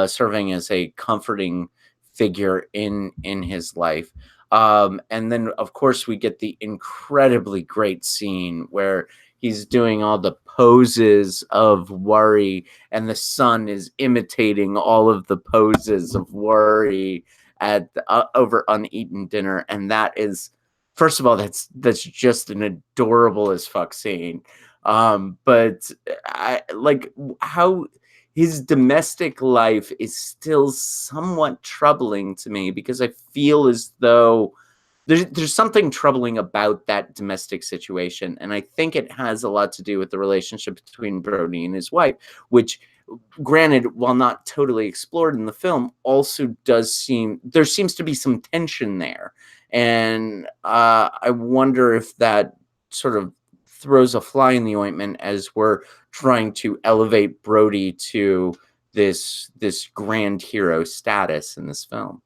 serving as a comforting figure in his life. And then, of course, we get the incredibly great scene where he's doing all the poses of worry, and the son is imitating all of the poses of worry at over uneaten dinner, and that is, first of all, that's just an adorable as fuck scene. But I like how his domestic life is still somewhat troubling to me, because I feel as though there's something troubling about that domestic situation, and I think it has a lot to do with the relationship between Brody and his wife, which, granted, while not totally explored in the film, also there seems to be some tension there. And I wonder if that sort of throws a fly in the ointment as we're trying to elevate Brody to this grand hero status in this film.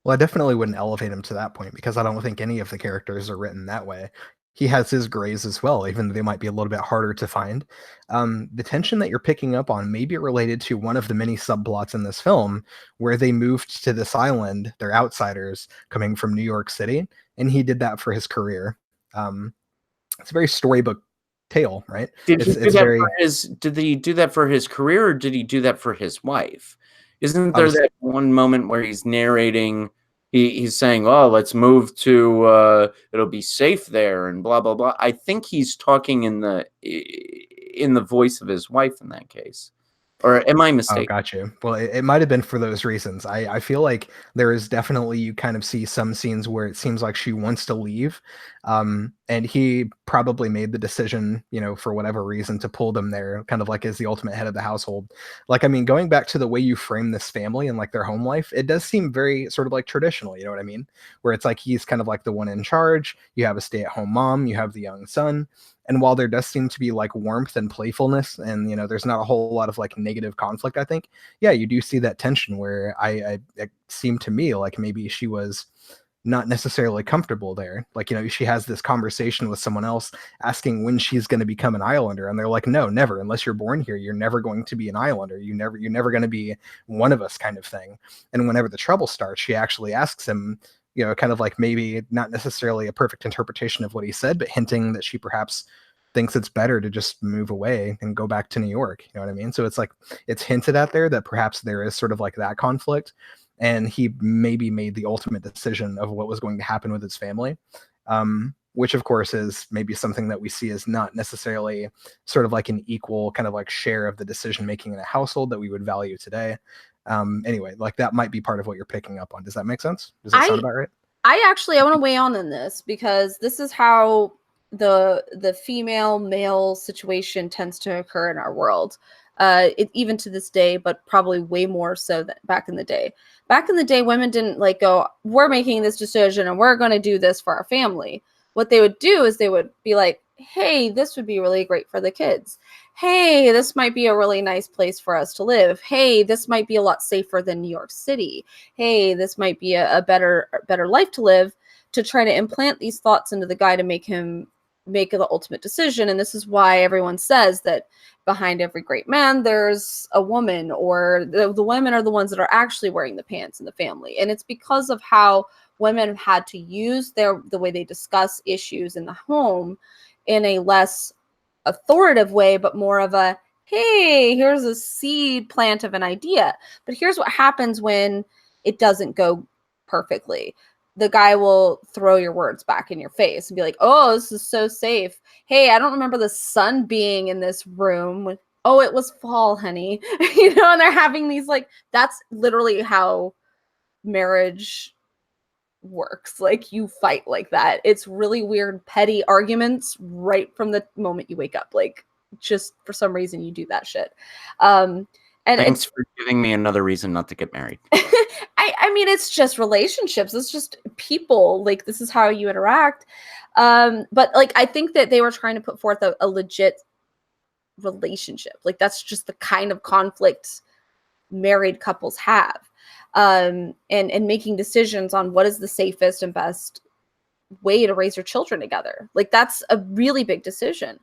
Well, I definitely wouldn't elevate him to that point because I don't think any of the characters are written that way. He has his grays as well, even though they might be a little bit harder to find. The tension that you're picking up on may be related to one of the many subplots in this film where they moved to this island. They're outsiders coming from New York City, and he did that for his career. It's a very storybook tale, right? Did he do that very for his? Did he do that for his career, or did he do that for his wife? Isn't there obviously. that one moment where he's narrating? He's saying, "Oh, let's move to. It'll be safe there," and blah blah blah. I think he's talking in the voice of his wife in that case, or am I Oh, mistaken? got you. Well, it might have been for those reasons. I feel like there is definitely, you kind of see some scenes where it seems like she wants to leave. And he probably made the decision, for whatever reason, to pull them there, kind of like as the ultimate head of the household. Like, I mean, going back to the way you frame this family and like their home life, it does seem very sort of like traditional, you know what I mean? Where it's like he's kind of like the one in charge. You have a stay-at-home mom, you have the young son. And while there does seem to be like warmth and playfulness, and there's not a whole lot of like negative conflict, I think, yeah, you do see that tension where it seemed to me like maybe she was not necessarily comfortable there. Like, she has this conversation with someone else asking when she's going to become an Islander, and they're like, no, never. Unless you're born here, you're never going to be an Islander. You're never going to be one of us, kind of thing. And whenever the trouble starts, she actually asks him, kind of like maybe not necessarily a perfect interpretation of what he said, but hinting that she perhaps thinks it's better to just move away and go back to New York. You know what I mean? So it's like, it's hinted at there that perhaps there is sort of like that conflict, and he maybe made the ultimate decision of what was going to happen with his family. Which of course is maybe something that we see as not necessarily sort of like an equal kind of like share of the decision making in a household that we would value today. Anyway, like that might be part of what you're picking up on. Does that make sense? Does that sound about right? I want to weigh on in this because this is how the female male situation tends to occur in our world. Even to this day, but probably way more so than back in the day. Back in the day, women didn't like go, we're making this decision and we're going to do this for our family. What they would do is they would be like, hey, this would be really great for the kids. Hey, this might be a really nice place for us to live. Hey, this might be a lot safer than New York City. Hey, this might be a better life to live, to try to implant these thoughts into the guy to make him make the ultimate decision. And this is why everyone says that behind every great man, there's a woman, or the women are the ones that are actually wearing the pants in the family. And it's because of how women have had to use the way they discuss issues in the home in a less authoritative way, but more of a, hey, here's a seed plant of an idea. But here's what happens when it doesn't go perfectly. The guy will throw your words back in your face and be like, oh, this is so safe. Hey, I don't remember the sun being in this room. Oh, it was fall, honey. And they're having these, like, that's literally how marriage works. Like, you fight like that. It's really weird, petty arguments right from the moment you wake up. Like, just for some reason you do that shit. And thanks for giving me another reason not to get married. I mean, it's just relationships. It's just people. Like, this is how you interact. But like, I think that they were trying to put forth a legit relationship. Like, that's just the kind of conflict married couples have. And making decisions on what is the safest and best way to raise your children together. Like, that's a really big decision,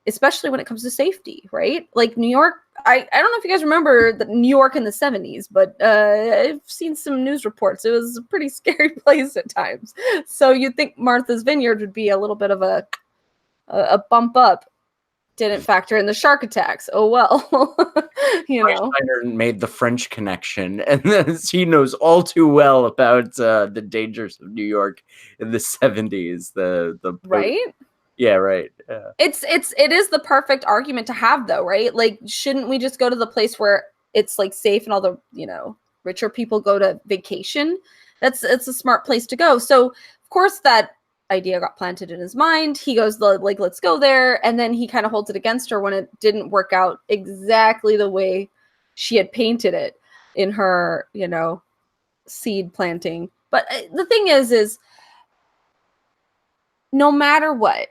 especially when it comes to safety, right? Like, New York, I don't know if you guys remember New York in the 70s, but I've seen some news reports. It was a pretty scary place at times. So you'd think Martha's Vineyard would be a little bit of a bump up. Didn't factor in the shark attacks. Oh, well. Steiner made the French connection, and then he knows all too well about the dangers of New York in the 70s. Right? Yeah, right. Yeah. It is the perfect argument to have, though, right? Like, shouldn't we just go to the place where it's like safe and all the richer people go to vacation? It's a smart place to go. So of course that idea got planted in his mind. He goes, like, let's go there, and then he kind of holds it against her when it didn't work out exactly the way she had painted it in her seed planting. But the thing is no matter what,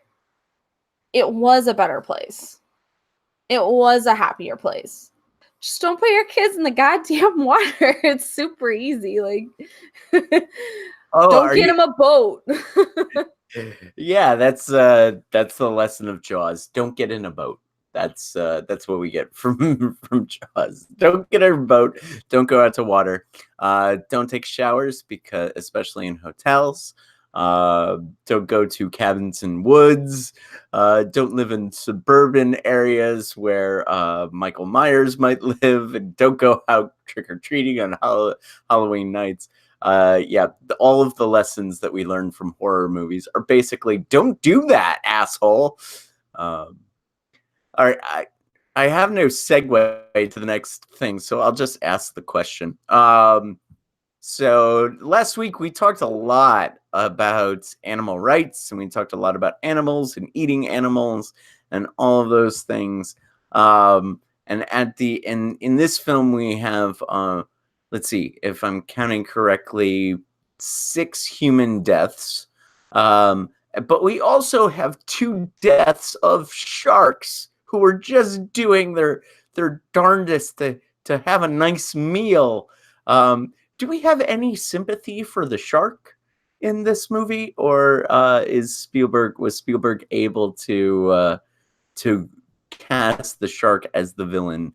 it was a better place. It was a happier place. Just don't put your kids in the goddamn water. It's super easy. Like, don't get them a boat. Yeah, that's the lesson of Jaws. Don't get in a boat. That's what we get from Jaws. Don't get in a boat. Don't go out to water. Don't take showers, because especially in hotels. Don't go to cabins in woods. Don't live in suburban areas where Michael Myers might live, and don't go out trick-or-treating on Halloween nights. All of the lessons that we learn from horror movies are basically, don't do that, asshole. All right, I have no segue to the next thing, so I'll just ask the question. So last week we talked a lot about animal rights, and we talked a lot about animals and eating animals and all of those things. And in this film we have, let's see if I'm counting correctly, 6 human deaths. But we also have 2 deaths of sharks who were just doing their darndest to have a nice meal. Do we have any sympathy for the shark in this movie, or was Spielberg able to cast the shark as the villain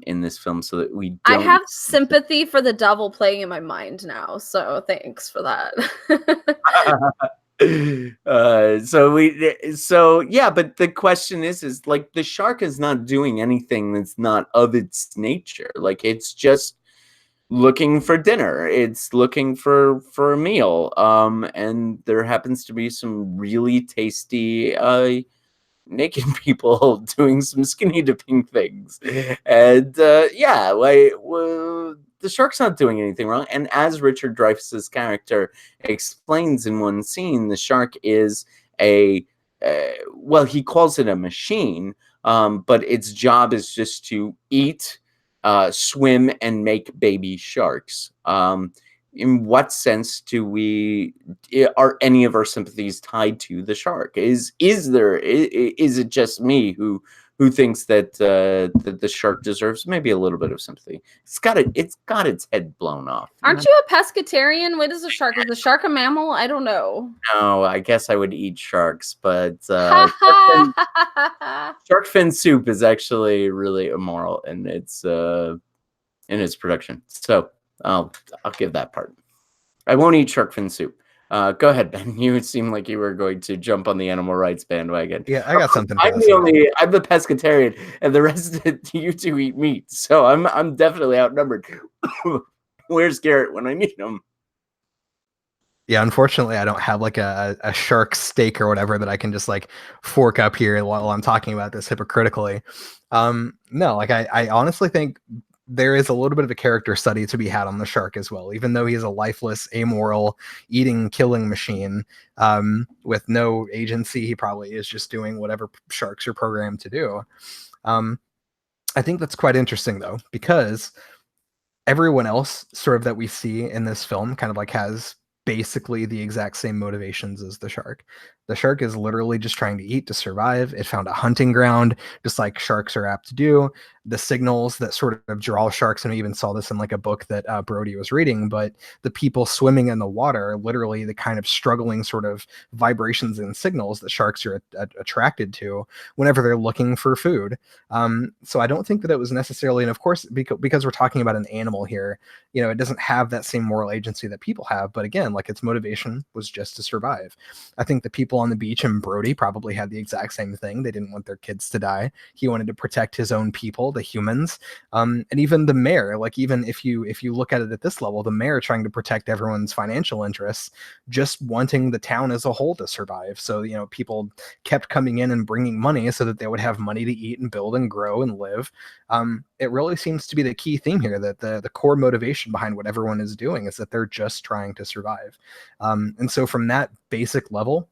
in this film, so that we don't... I have sympathy for the devil playing in my mind now, so thanks for that. But the question is like, the shark is not doing anything that's not of its nature. Like, it's just looking for dinner. It's looking for a meal. And there happens to be some really tasty naked people doing some skinny dipping things. And the shark's not doing anything wrong. And as Richard Dreyfuss's character explains in one scene, the shark is he calls it a machine, but its job is just to eat, swim, and make baby sharks. In what sense are any of our sympathies tied to the shark? Is it just me who who thinks that that the shark deserves maybe a little bit of sympathy. It's got its head blown off. Aren't you a pescatarian? What is a shark? Is a shark a mammal? I don't know. No, I guess I would eat sharks, but Ha shark fin soup is actually really immoral in its production. So I'll give that part. I won't eat shark fin soup. Go ahead, Ben. You seem like you were going to jump on the animal rights bandwagon. Yeah, I got something. I'm the pescatarian, and the rest of you two eat meat. So I'm definitely outnumbered. Where's Garrett when I need him? Yeah, unfortunately, I don't have like a shark steak or whatever that I can just like fork up here while I'm talking about this hypocritically. No, like I honestly think there is a little bit of a character study to be had on the shark as well, even though he is a lifeless, amoral, eating, killing machine with no agency. He probably is just doing whatever sharks are programmed to do. I think that's quite interesting, though, because everyone else sort of that we see in this film kind of like has basically the exact same motivations as the shark. The shark is literally just trying to eat to survive. It found a hunting ground, just like sharks are apt to do. The signals that sort of draw sharks, and I even saw this in like a book that Brody was reading, but the people swimming in the water are literally the kind of struggling sort of vibrations and signals that sharks are attracted to whenever they're looking for food. So I don't think that it was necessarily, and of course, because we're talking about an animal here, you know, it doesn't have that same moral agency that people have. But again, like its motivation was just to survive. I think the people on the beach in Brody probably had the exact same thing. They didn't want their kids to die. He wanted to protect his own people, the humans. And even the mayor, like even if you look at it at this level, the mayor trying to protect everyone's financial interests, just wanting the town as a whole to survive. So, you know, people kept coming in and bringing money so that they would have money to eat and build and grow and live. It really seems to be the key theme here, that the core motivation behind what everyone is doing is that they're just trying to survive. And so from that basic level,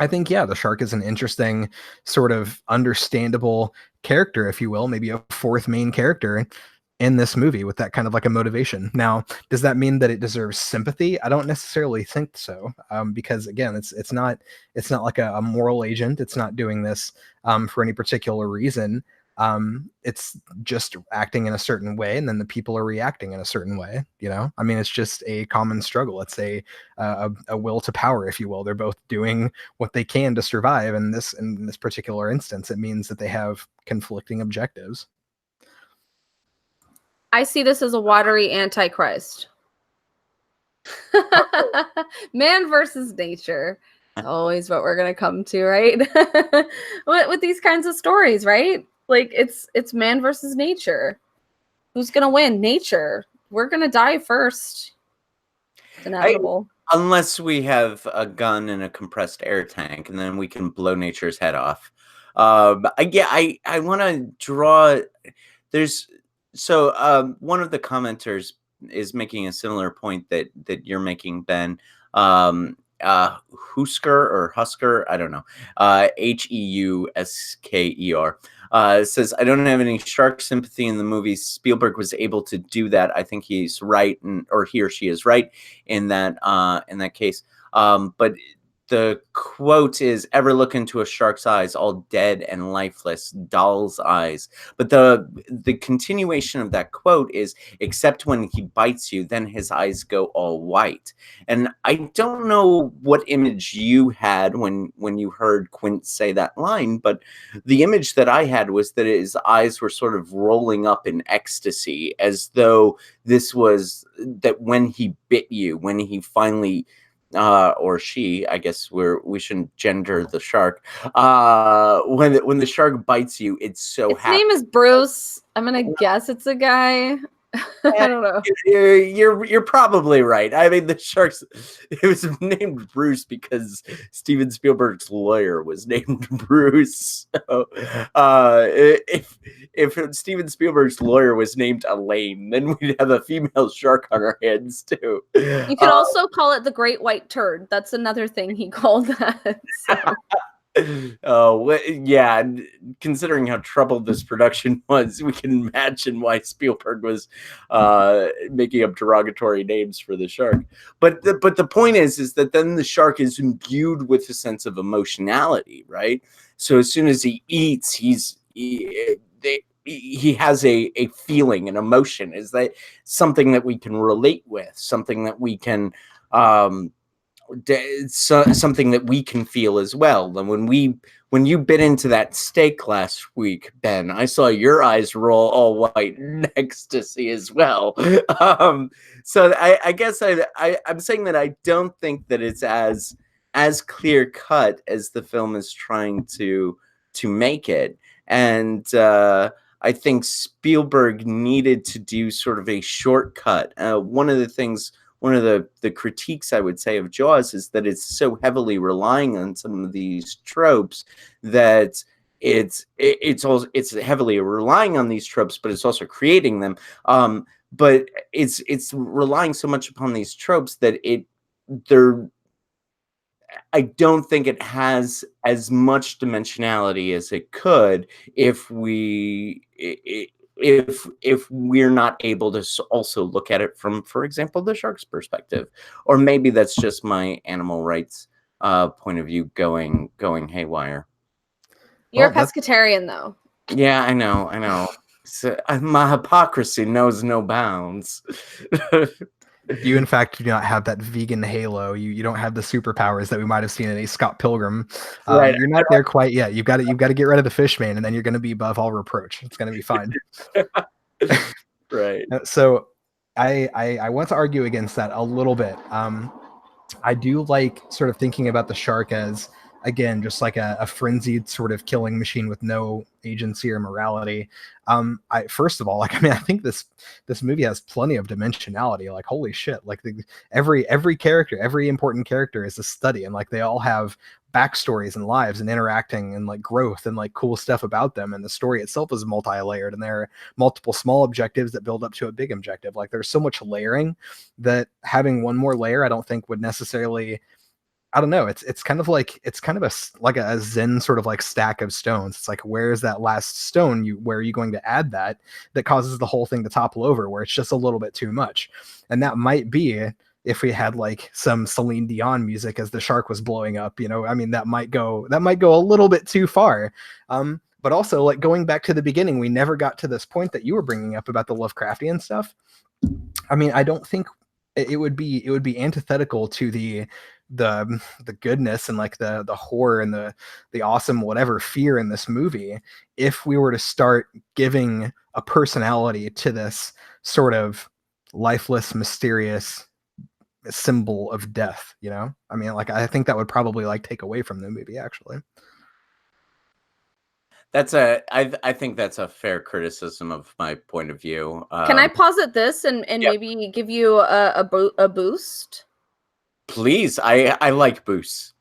I think, yeah, the shark is an interesting sort of understandable character, if you will, maybe a fourth main character in this movie with that kind of like a motivation. Now, does that mean that it deserves sympathy? I don't necessarily think so, because again, it's not like a moral agent. It's not doing this for any particular reason. It's just acting in a certain way, and then the people are reacting in a certain way. You know, I mean, it's just a common struggle. It's a will to power, if you will. They're both doing what they can to survive. And in this particular instance, it means that they have conflicting objectives. I see this as a watery antichrist. Man versus nature. Always what we're gonna come to, right? with these kinds of stories, right? Like it's man versus nature. Who's gonna win? Nature. We're gonna die first. It's inevitable. Unless we have a gun and a compressed air tank, and then we can blow nature's head off. I want to draw. One of the commenters is making a similar point that you're making, Ben. Husker, I don't know. Heusker, says, I don't have any shark sympathy in the movie. Spielberg was able to do that. I think he's right, or he or she is right in that case. But the quote is, ever look into a shark's eyes, all dead and lifeless, doll's eyes. But the continuation of that quote is, except when he bites you, then his eyes go all white. And I don't know what image you had when you heard Quint say that line, but the image that I had was that his eyes were sort of rolling up in ecstasy, as though this was that when he bit you, when he finally or she, I guess we shouldn't gender the shark. When the shark bites you, it's so happy. His name is Bruce. I'm gonna guess it's a guy. I don't know. You're probably right. I mean, the sharks. It was named Bruce because Steven Spielberg's lawyer was named Bruce. So, if Steven Spielberg's lawyer was named Elaine, then we'd have a female shark on our hands too. You could also call it the Great White Turd. That's another thing he called that. So. Oh, yeah. Considering how troubled this production was, we can imagine why Spielberg was making up derogatory names for the shark. But the point is that then the shark is imbued with a sense of emotionality, right? So as soon as he eats, he's he has a feeling, an emotion. Is that something that we can relate with, something that we can something that we can feel as well? And when you bit into that steak last week, Ben, I saw your eyes roll all white in ecstasy as well. So I guess I'm saying that I don't think that it's as clear cut as the film is trying to make it. And I think Spielberg needed to do sort of a shortcut. One of the critiques I would say of Jaws is that it's so heavily relying on some of these tropes that it's heavily relying on these tropes, but it's also creating them. But it's relying so much upon these tropes that they're I don't think it has as much dimensionality as it could if if we're not able to also look at it from, for example, the shark's perspective. Or maybe that's just my animal rights point of view going haywire. You're a pescatarian, though. Yeah, I know. So, my hypocrisy knows no bounds. You, in fact, do not have that vegan halo. You don't have the superpowers that we might have seen in a Scott Pilgrim. Right. You're not there quite yet. You've got to get rid of the fish man, and then you're going to be above all reproach. It's going to be fine. Right. So I want to argue against that a little bit. I do like sort of thinking about the shark as, again, just like a frenzied sort of killing machine with no agency or morality. First of all, like, I mean, I think this movie has plenty of dimensionality. Like, holy shit! Like, every character, every important character is a study, and like they all have backstories and lives and interacting and like growth and like cool stuff about them. And the story itself is multi-layered, and there are multiple small objectives that build up to a big objective. Like, there's so much layering that having one more layer, I don't think would necessarily, I don't know. It's kind of a Zen sort of like stack of stones. It's like, where is that last stone? Where are you going to add that causes the whole thing to topple over, where it's just a little bit too much? And that might be if we had like some Celine Dion music as the shark was blowing up. I mean, that might go a little bit too far. But also, like, going back to the beginning, we never got to this point that you were bringing up about the Lovecraftian stuff. I mean, I don't think it would be antithetical to the goodness and like the horror and the awesome whatever fear in this movie if we were to start giving a personality to this sort of lifeless, mysterious symbol of death. I mean, like, I think that would probably like take away from the movie, actually. I think that's a fair criticism of my point of view. Can I posit this and maybe give you a boost? Please, I like boosts.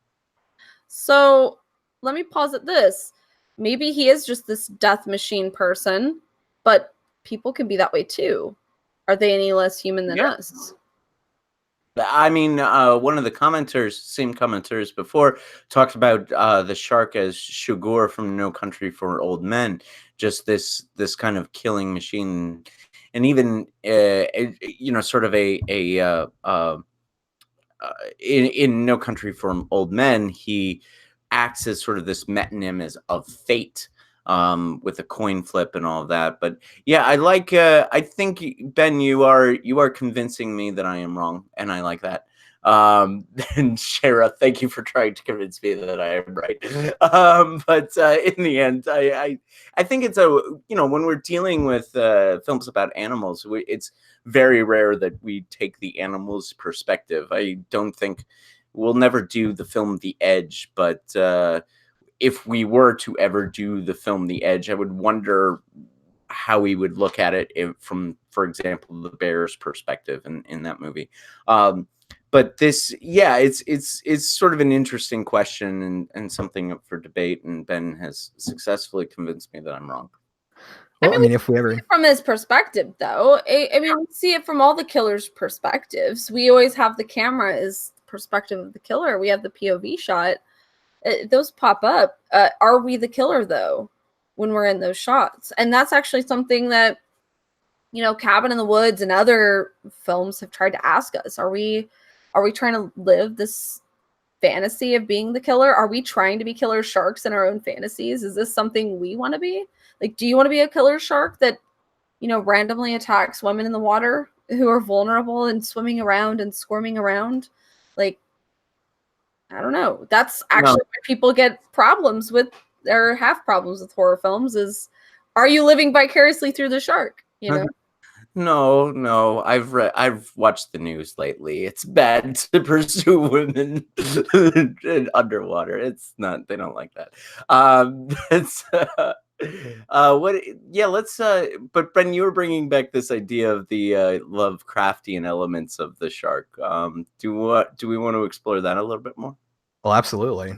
So let me posit this. Maybe he is just this death machine person, but people can be that way too. Are they any less human than us? I mean, one of the same commenters before, talked about the shark as Shugur from No Country for Old Men, just this kind of killing machine, and even sort of in No Country for Old Men, he acts as sort of this metonym of fate, with a coin flip and all of that. But yeah, I think, Ben, you are convincing me that I am wrong, and I like that. And Shara, thank you for trying to convince me that I am right. But in the end, I think it's when we're dealing with films about animals, it's very rare that we take the animal's perspective. I don't think we'll never do the film The Edge, but if we were to ever do the film The Edge, I would wonder how we would look at it from, for example, the bear's perspective in that movie. But this, it's sort of an interesting question and something up for debate. And Ben has successfully convinced me that I'm wrong. Well, I mean, if we ever, from his perspective, though, I mean, we see it from all the killers' perspectives. We always have the camera as perspective of the killer. We have the POV shot. Those pop up. Are we the killer, though, when we're in those shots? And that's actually something that, Cabin in the Woods and other films have tried to ask us. Are we trying to live this fantasy of being the killer? Are we trying to be killer sharks in our own fantasies? Is this something we want to be? Like, do you want to be a killer shark that, randomly attacks women in the water who are vulnerable and swimming around and squirming around? Like, I don't know. That's actually why people get problems with, or have problems with horror films, is, are you living vicariously through the shark? No. I've watched the news lately. It's bad to pursue women in underwater. It's not. They don't like that. It's what? Yeah. Let's. But Ben, you were bringing back this idea of the Lovecraftian elements of the shark. Do we want to explore that a little bit more? Well, absolutely.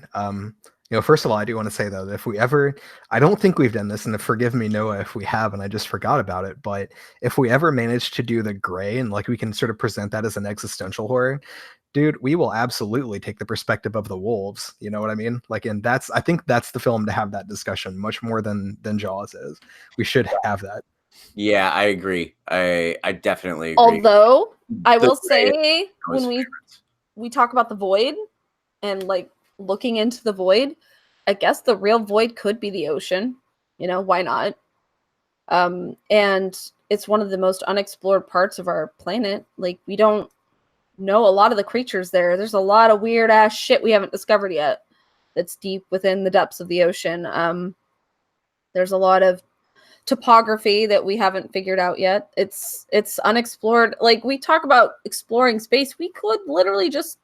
First of all, I do want to say though that if we ever, I don't think we've done this, and forgive me, Noah, if we have, and I just forgot about it. But if we ever manage to do the gray, and like we can sort of present that as an existential horror, dude, we will absolutely take the perspective of the wolves. You know what I mean? Like, and I think that's the film to have that discussion much more than Jaws is. We should have that. Yeah, I agree. I definitely agree. Although I will say, when we talk about the void and like looking into the void, I guess the real void could be the ocean. Why not? And it's one of the most unexplored parts of our planet. Like, we don't know a lot of the creatures there. There's a lot of weird ass shit we haven't discovered yet that's deep within the depths of the ocean. There's a lot of topography that we haven't figured out yet. It's unexplored. Like, we talk about exploring space, we could literally just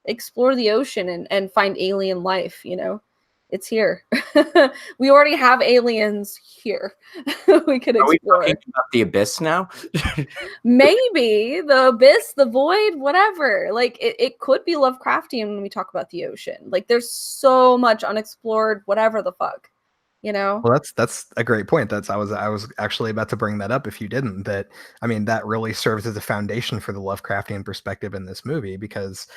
explore the ocean and find alien life. It's here. We already have aliens here. We could explore. Are we talking about the abyss now? Maybe the abyss, the void, whatever. Like, it could be Lovecraftian when we talk about the ocean. Like, there's so much unexplored, whatever the fuck. Well, that's a great point. I was actually about to bring that up if you didn't. That really serves as a foundation for the Lovecraftian perspective in this movie, because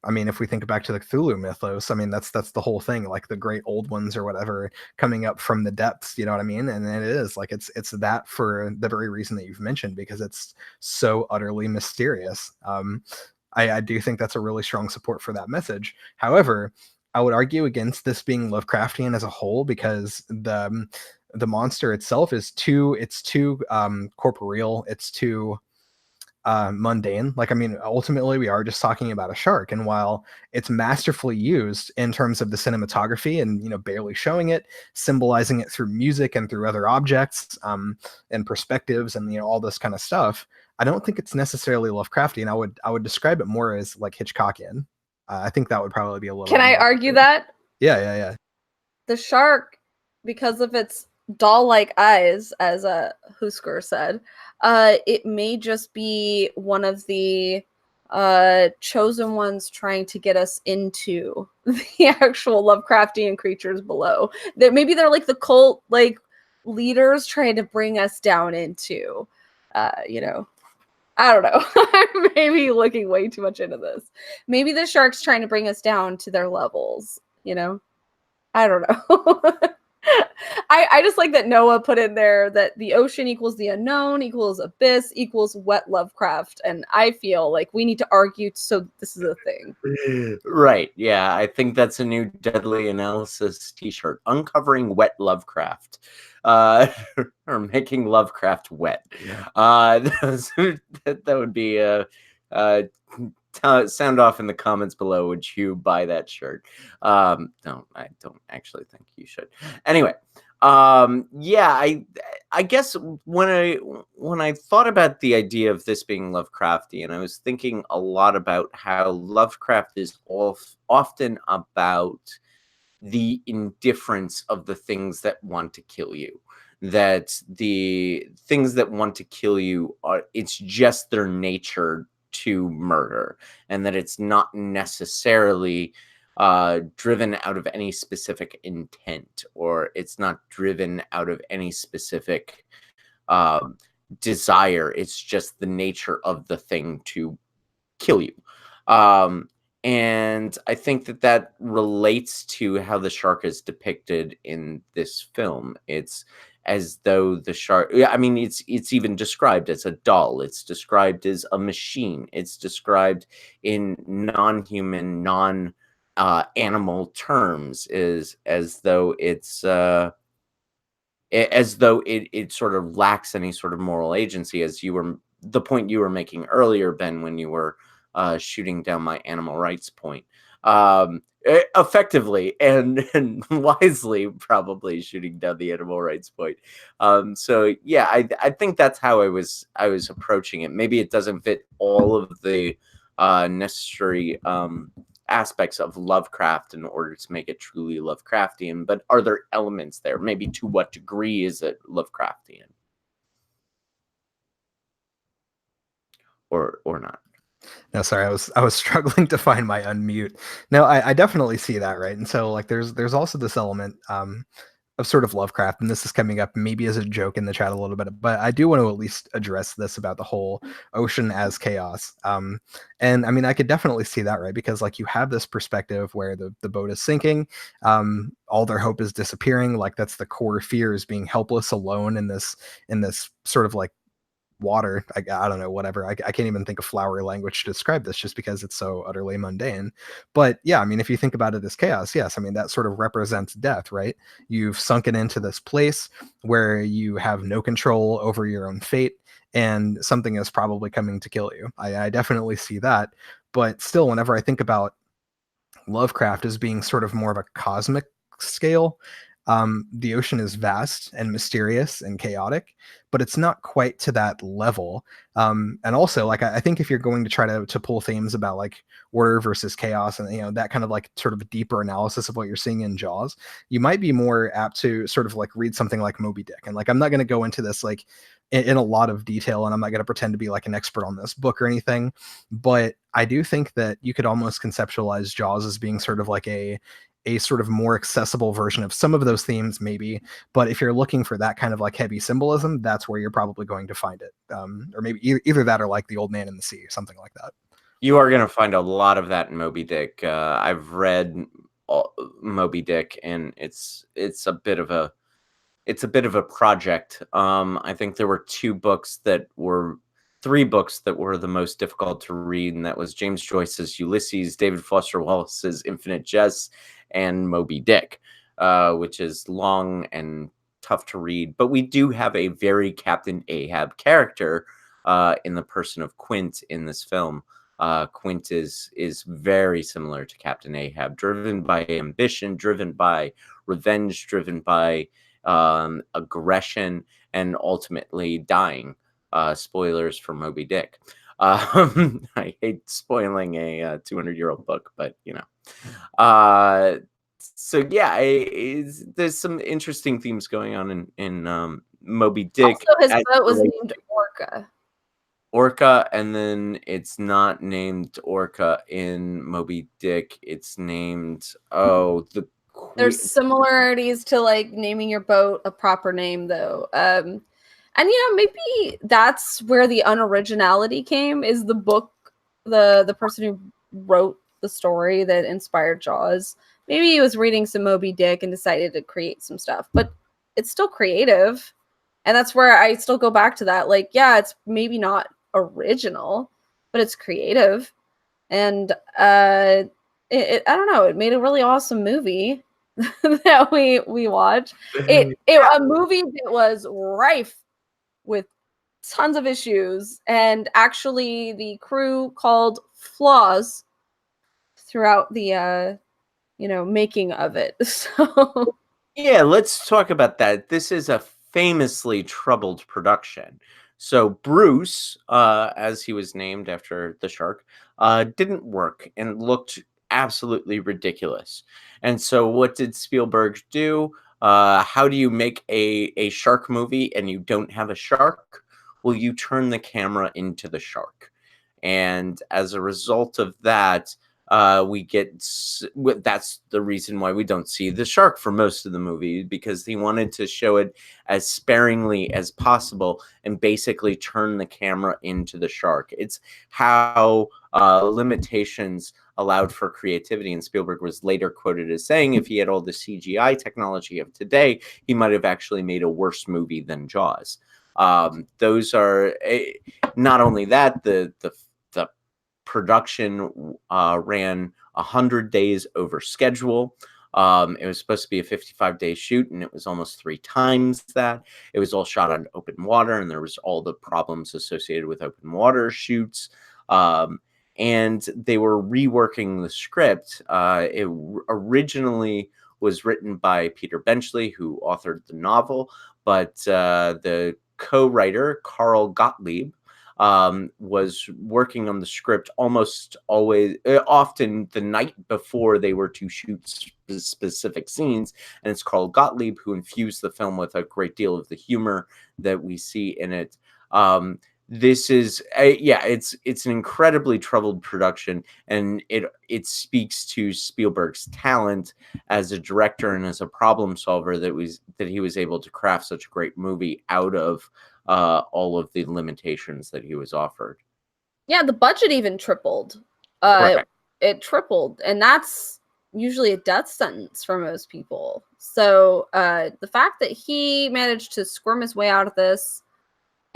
if we think back to the Cthulhu mythos, that's the whole thing, like the great old ones or whatever coming up from the depths, you know what I mean? And it is like it's that for the very reason that you've mentioned, because it's so utterly mysterious. I do think that's a really strong support for that message. However, I would argue against this being Lovecraftian as a whole, because the monster itself is too corporeal, it's too mundane. Ultimately we are just talking about a shark, and while it's masterfully used in terms of the cinematography and barely showing it, symbolizing it through music and through other objects and perspectives and all this kind of stuff, I don't think it's necessarily Lovecraftian. I would describe it more as like Hitchcockian. I think that would probably be a little. Can I argue that? Yeah. The shark, because of its doll-like eyes, as Husker said, it may just be one of the chosen ones trying to get us into the actual Lovecraftian creatures below. That maybe they're like the cult leaders trying to bring us down into, I don't know. I'm maybe looking way too much into this. Maybe the shark's trying to bring us down to their levels, I don't know. I just like that Noah put in there that the ocean equals the unknown, equals abyss, equals wet Lovecraft. And I feel like we need to argue so this is a thing. Right. Yeah. I think that's a new Deadly Analysis t-shirt. Uncovering wet Lovecraft. Or making Lovecraft wet. That would be sound off in the comments below. Would you buy that shirt? No, I don't actually think you should. Anyway, yeah, I guess when I thought about the idea of this being Lovecraftian, I was thinking a lot about how Lovecraft is often about the indifference of the things that want to kill you. That the things that want to kill you it's just their nature to murder, and that it's not necessarily driven out of any specific intent, or it's not driven out of any specific desire. It's just the nature of the thing to kill you. And I think that relates to how the shark is depicted in this film. It's as though the shark, it's even described as a doll. It's described as a machine. It's described in non-human, animal terms, is as though it's as though it sort of lacks any sort of moral agency, as you were the point you were making earlier, Ben, when you were shooting down my animal rights point. Effectively and wisely, probably shooting down the animal rights point. So yeah, I think that's how I was approaching it. Maybe it doesn't fit all of the necessary aspects of Lovecraft in order to make it truly Lovecraftian, but are there elements there? Maybe to what degree is it Lovecraftian, or not? No, sorry, I was struggling to find my unmute. No, I definitely see that, right? And so like there's also this element of sort of Lovecraft, and this is coming up maybe as a joke in the chat a little bit, but I do want to at least address this about the whole ocean as chaos. And I mean, I could definitely see that, right? Because like you have this perspective where the boat is sinking, all their hope is disappearing. Like that's the core fear, is being helpless, alone in this sort of like water. I don't know, whatever. I can't even think of flowery language to describe this, just because it's so utterly mundane. But yeah, I mean, if you think about it as chaos, yes, I mean, that sort of represents death, right? You've sunken into this place where you have no control over your own fate, and something is probably coming to kill you. I definitely see that. But still, whenever I think about Lovecraft as being sort of more of a cosmic scale, the ocean is vast and mysterious and chaotic, but it's not quite to that level. And also, like I think if you're going to try to pull themes about like order versus chaos, and that kind of like sort of a deeper analysis of what you're seeing in Jaws, you might be more apt to sort of like read something like Moby Dick. And like I'm not going to go into this like in a lot of detail, and I'm not going to pretend to be like an expert on this book or anything, but I do think that you could almost conceptualize Jaws as being sort of like a sort of more accessible version of some of those themes, maybe. But if you're looking for that kind of like heavy symbolism, that's where you're probably going to find it. Or maybe either that or like The Old Man in the Sea, something like that. You are going to find a lot of that in Moby Dick. I've read Moby Dick, and it's a bit of a project. I think there were three books that were the most difficult to read, and that was James Joyce's Ulysses, David Foster Wallace's Infinite Jest, and Moby Dick, which is long and tough to read. But we do have a very Captain Ahab character in the person of Quint in this film. Quint is very similar to Captain Ahab, driven by ambition, driven by revenge, driven by aggression, and ultimately dying. Spoilers for Moby Dick. I hate spoiling a 200-year-old book, but so yeah, there's some interesting themes going on in Moby Dick. Also, his as boat was relates named to Orca. Orca, and then it's not named Orca in Moby Dick. It's named There's similarities to like naming your boat a proper name, though. And maybe that's where the unoriginality came. Is the book, the person who wrote the story that inspired Jaws? Maybe he was reading some Moby Dick and decided to create some stuff, but it's still creative, and that's where I still go back to that. Like, yeah, it's maybe not original, but it's creative, and I don't know. It made a really awesome movie that we watched. A movie that was rife with tons of issues, and actually the crew called flaws throughout the making of it. So Yeah, let's talk about that. This is a famously troubled production. So Bruce, as he was named after the shark, didn't work and looked absolutely ridiculous. And so what did Spielberg do? How do you make a shark movie and you don't have a shark? Well, you turn the camera into the shark. And as a result of that, that's the reason why we don't see the shark for most of the movie, because he wanted to show it as sparingly as possible and basically turn the camera into the shark. It's how limitations allowed for creativity, and Spielberg was later quoted as saying if he had all the CGI technology of today, he might have actually made a worse movie than Jaws. Those are not only that, the production ran 100 days over schedule. It was supposed to be a 55-day shoot, and it was almost 3 times that. It was all shot on open water, and there was all the problems associated with open water shoots. And they were reworking the script. It originally was written by Peter Benchley, who authored the novel, but the co-writer, Carl Gottlieb, was working on the script almost always, often the night before they were to shoot specific scenes. And it's Carl Gottlieb who infused the film with a great deal of the humor that we see in it. This is it's an incredibly troubled production, and it speaks to Spielberg's talent as a director and as a problem solver that he was able to craft such a great movie out of all of the limitations that he was offered. Yeah, the budget even tripled. It tripled, and that's usually a death sentence for most people. So the fact that he managed to squirm his way out of this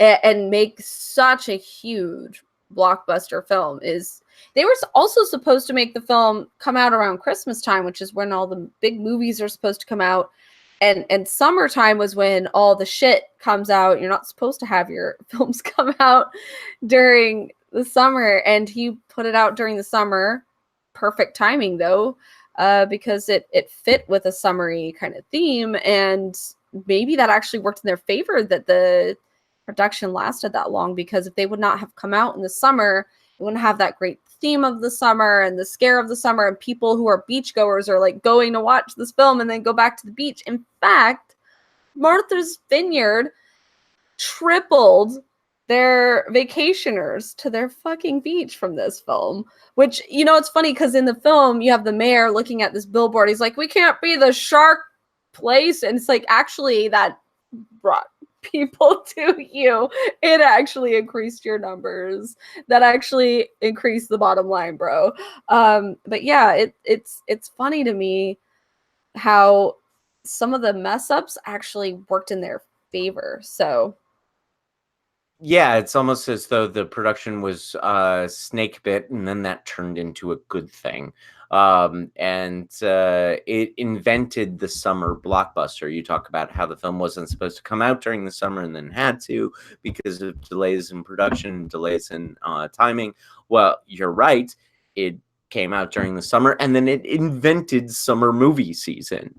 and make such a huge blockbuster film is, they were also supposed to make the film come out around Christmas time, which is when all the big movies are supposed to come out. And summertime was when all the shit comes out. You're not supposed to have your films come out during the summer. And he put it out during the summer. Perfect timing, though, because it fit with a summery kind of theme. And maybe that actually worked in their favor, that the production lasted that long, because if they would not have come out in the summer, it wouldn't have that great theme of the summer and the scare of the summer, and people who are beachgoers are like going to watch this film and then go back to the beach. In fact, Martha's Vineyard tripled their vacationers to their fucking beach from this film, which, you know, it's funny because in the film you have the mayor looking at this billboard. He's like, we can't be the shark place. And it's like, actually, that brought people to you. It actually increased your numbers. That actually increased the bottom line, bro. But yeah, it's funny to me how some of the mess ups actually worked in their favor. So yeah, it's almost as though the production was snake bit, and then that turned into a good thing. And it invented the summer blockbuster. You talk about how the film wasn't supposed to come out during the summer and then had to because of delays in production, delays in timing. Well, you're right. It came out during the summer, and then it invented summer movie season.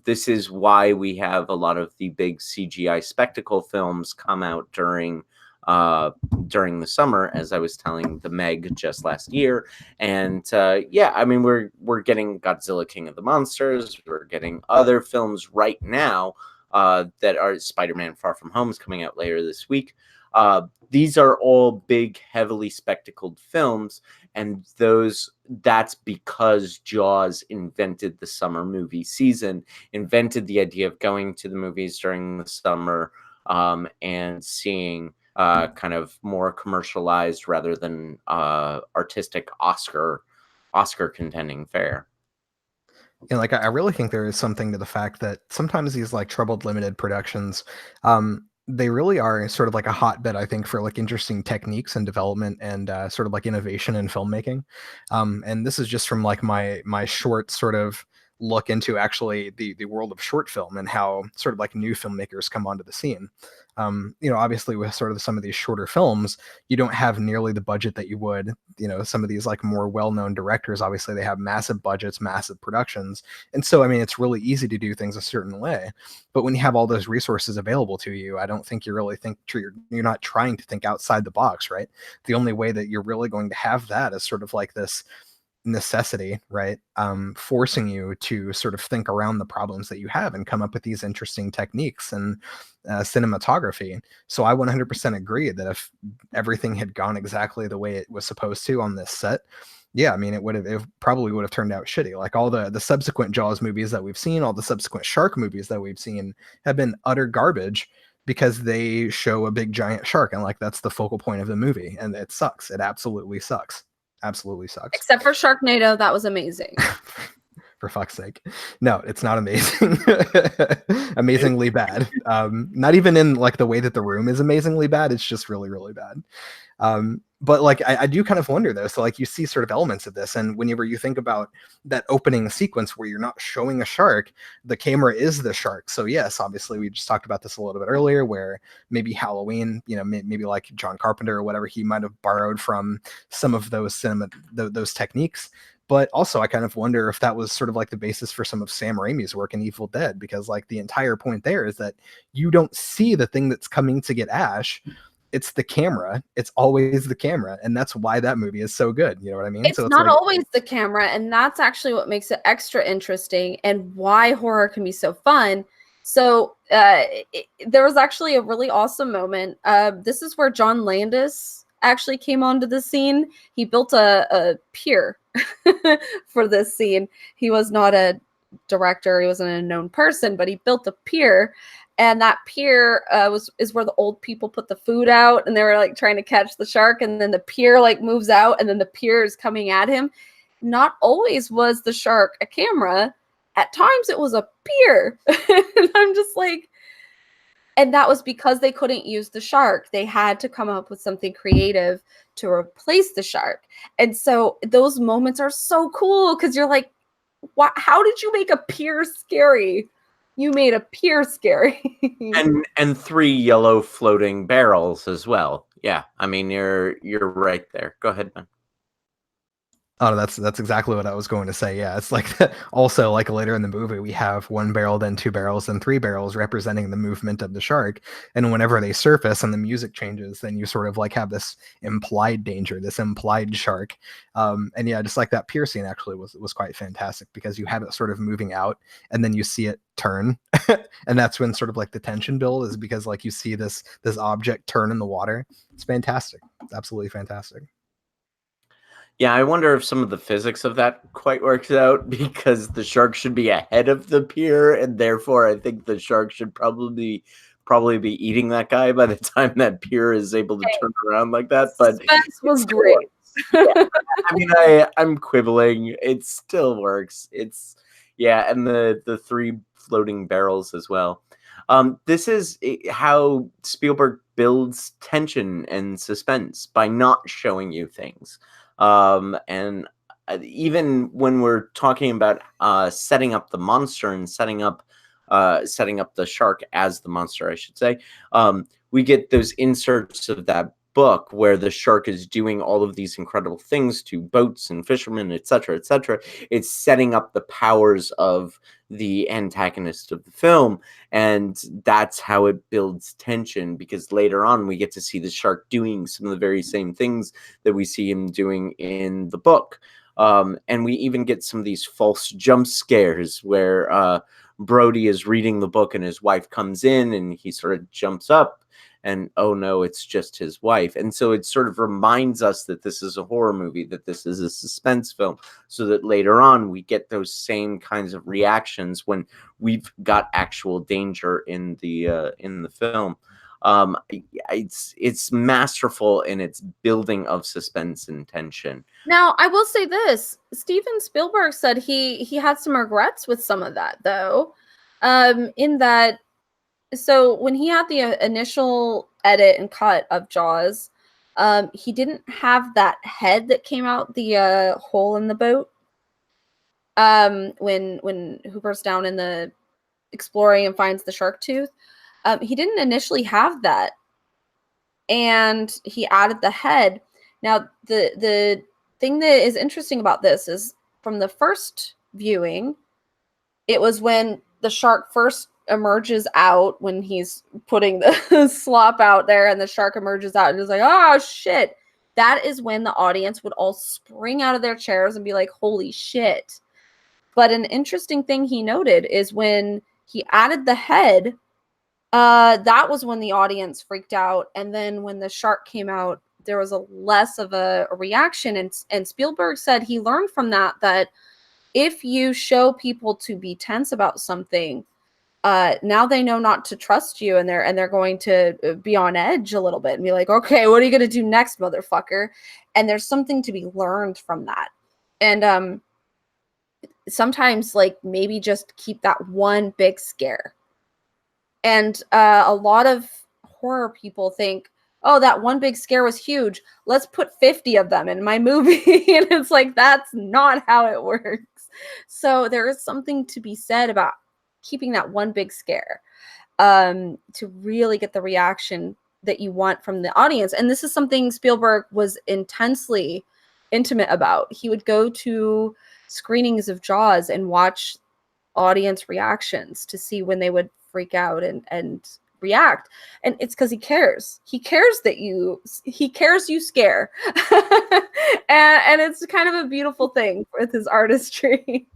This is why we have a lot of the big CGI spectacle films come out during the summer, as I was telling the Meg just last year. And yeah, I mean, we're getting Godzilla King of the Monsters. We're getting other films right now that are Spider-Man Far From Home is coming out later this week. These are all big, heavily spectacled films, and that's because Jaws invented the summer movie season, invented the idea of going to the movies during the summer and seeing kind of more commercialized rather than artistic Oscar contending fare. You know, like I really think there is something to the fact that sometimes these like troubled limited productions, they really are sort of like a hotbed, I think, for like interesting techniques and development and sort of like innovation in filmmaking. And this is just from like my short sort of look into actually the world of short film and how sort of like new filmmakers come onto the scene. You know, obviously with sort of some of these shorter films, you don't have nearly the budget that you would, you know, some of these like more well-known directors. Obviously they have massive budgets, massive productions. And so, I mean, it's really easy to do things a certain way, but when you have all those resources available to you, I don't think you really you're not trying to think outside the box, right? The only way that you're really going to have that is sort of like this necessity, right? Forcing you to sort of think around the problems that you have and come up with these interesting techniques and cinematography. So I 100% agree that if everything had gone exactly the way it was supposed to on this set, yeah, I mean, it probably would have turned out shitty. Like all the subsequent Jaws movies that we've seen, all the subsequent shark movies that we've seen have been utter garbage because they show a big giant shark, and like that's the focal point of the movie, and it sucks. It absolutely sucks. Absolutely sucks. except for Sharknado, that was amazing. For fuck's sake. No, it's not amazing. Amazingly bad. Not even in like the way that The Room is amazingly bad. It's just really, really bad. But like I do kind of wonder though, so like you see sort of elements of this, and whenever you think about that opening sequence where you're not showing a shark, the camera is the shark. So yes, obviously we just talked about this a little bit earlier, where maybe Halloween, you know, maybe like John Carpenter or whatever, he might have borrowed from some of those those techniques. But also I kind of wonder if that was sort of like the basis for some of Sam Raimi's work in Evil Dead, because like the entire point there is that you don't see the thing that's coming to get Ash. It's the camera. It's always the camera, and that's why that movie is so good. You know what I mean? It's so it's not like, always the camera, and that's actually what makes it extra interesting and why horror can be so fun. So there was actually a really awesome moment. This is where John Landis actually came onto the scene. He built a pier for this scene. He was not a director. He wasn't a known person, but he built a pier. And that pier is where the old people put the food out, and they were like trying to catch the shark, and then the pier like moves out, and then the pier is coming at him. Not always was the shark a camera. At times it was a pier. And I'm just like, and that was because they couldn't use the shark. They had to come up with something creative to replace the shark. And so those moments are so cool because you're like, what? How did you make a pier scary? You made a pier scary. And 3 yellow floating barrels as well. Yeah, I mean you're right there. Go ahead, man. Oh, that's exactly what I was going to say. Yeah, it's like also like later in the movie we have 1 barrel, then 2 barrels, then 3 barrels representing the movement of the shark. And whenever they surface and the music changes, then you sort of like have this implied danger, this implied shark. And yeah, just like that pier scene actually was quite fantastic because you have it sort of moving out and then you see it turn, and that's when sort of like the tension build is because like you see this object turn in the water. It's fantastic. It's absolutely fantastic. Yeah, I wonder if some of the physics of that quite works out because the shark should be ahead of the pier, and therefore I think the shark should probably be eating that guy by the time that pier is able to turn around like that. But suspense was great. Yeah, I mean, I'm quibbling. It still works. It's and the 3 floating barrels as well. This is how Spielberg builds tension and suspense by not showing you things. And even when we're talking about setting up the monster and setting up the shark as the monster, I should say, we get those inserts of that book where the shark is doing all of these incredible things to boats and fishermen, etc., etc. It's setting up the powers of the antagonist of the film, and that's how it builds tension, because later on we get to see the shark doing some of the very same things that we see him doing in the book. And we even get some of these false jump scares where Brody is reading the book and his wife comes in and he sort of jumps up and oh no, it's just his wife. And so it sort of reminds us that this is a horror movie, that this is a suspense film, so that later on we get those same kinds of reactions when we've got actual danger in the film. It's masterful in its building of suspense and tension. Now, I will say this: Steven Spielberg said he had some regrets with some of that, though. In that, so when he had the initial edit and cut of Jaws, he didn't have that head that came out the hole in the boat. When Hooper's down in the exploring and finds the shark tooth, he didn't initially have that, and he added the head. Now, the thing that is interesting about this is from the first viewing, it was when the shark first emerges out, when he's putting the slop out there and the shark emerges out and is like, oh shit. That is when the audience would all spring out of their chairs and be like, holy shit. But an interesting thing he noted is when he added the head, that was when the audience freaked out. And then when the shark came out, there was a less of a reaction. And Spielberg said he learned from that if you show people to be tense about something, now they know not to trust you, and they're going to be on edge a little bit and be like, okay, what are you going to do next, motherfucker? And there's something to be learned from that. And sometimes, like, maybe just keep that one big scare. And a lot of horror people think, oh, that one big scare was huge. Let's put 50 of them in my movie. And it's like, that's not how it works. So there is something to be said about keeping that one big scare to really get the reaction that you want from the audience. And this is something Spielberg was intensely intimate about. He would go to screenings of Jaws and watch audience reactions to see when they would freak out and react. And it's because he cares. He cares you scare. And it's kind of a beautiful thing with his artistry.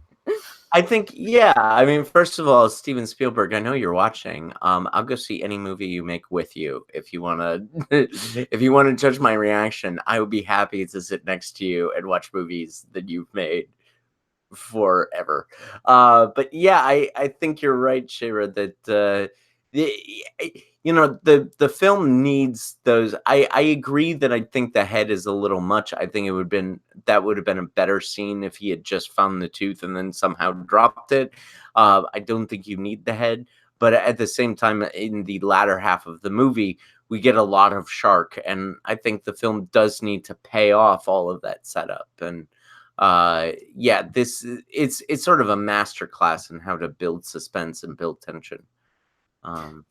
I think, yeah. I mean, first of all, Steven Spielberg, I know you're watching. I'll go see any movie you make with you if you want to. If you want to judge my reaction, I would be happy to sit next to you and watch movies that you've made forever. But yeah, I think you're right, Shira, that the film needs those. I agree that I think the head is a little much. I think that would have been a better scene if he had just found the tooth and then somehow dropped it. I don't think you need the head, but at the same time, in the latter half of the movie, we get a lot of shark, and I think the film does need to pay off all of that setup. And yeah, it's sort of a master class in how to build suspense and build tension.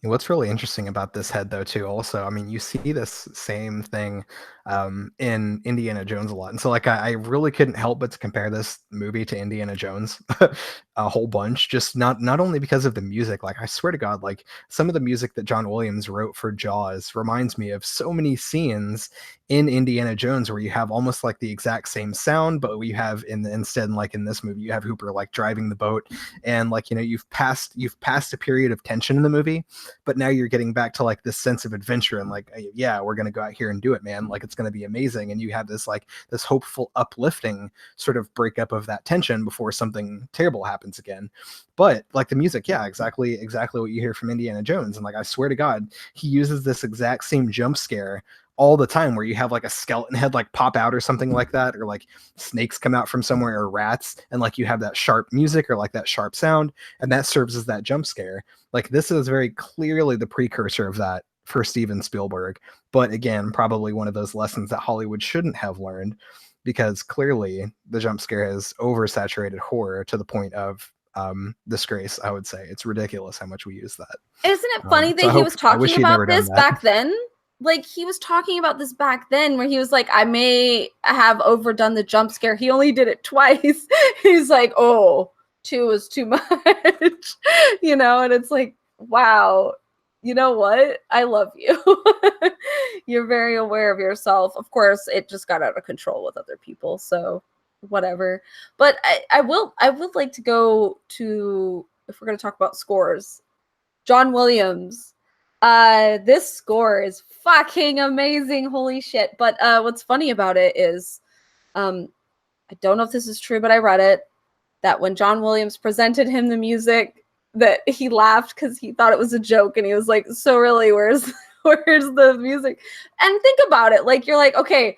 What's really interesting about this head, though, too, also, I mean, you see this same thing in Indiana Jones a lot. And so, like, I really couldn't help but to compare this movie to Indiana Jones a whole bunch, just not only because of the music. Like, I swear to God, like, some of the music that John Williams wrote for Jaws reminds me of so many scenes in Indiana Jones where you have almost like the exact same sound, but you have instead, like in this movie, you have Hooper like driving the boat, and like, you know, you've passed a period of tension in the movie, but now you're getting back to like this sense of adventure and like, yeah, we're gonna go out here and do it, man. Like, it's gonna be amazing, and you have this like this hopeful, uplifting sort of breakup of that tension before something terrible happens again. But like the music, yeah, exactly what you hear from Indiana Jones. And like, I swear to God, he uses this exact same jump scare all the time, where you have like a skeleton head like pop out or something like that, or like snakes come out from somewhere, or rats, and like you have that sharp music or like that sharp sound, and that serves as that jump scare. Like, this is very clearly the precursor of that for Steven Spielberg, but again, probably one of those lessons that Hollywood shouldn't have learned, because clearly the jump scare has oversaturated horror to the point of disgrace. I would say it's ridiculous how much we use that. Isn't it funny that he was talking about this back then? Like, he was talking about this back then, where he was like, I may have overdone the jump scare. He only did it twice. He's like, oh, 2 is too much. You know, and it's like, wow, you know what? I love you. You're very aware of yourself. Of course, it just got out of control with other people, so whatever. But I would like to go to, if we're going to talk about scores, John Williams. This score is fucking amazing. Holy shit. But what's funny about it is, I don't know if this is true, but I read it, that when John Williams presented him the music, that he laughed because he thought it was a joke, and he was like, so really, where's the music? And think about it. Like, you're like, okay,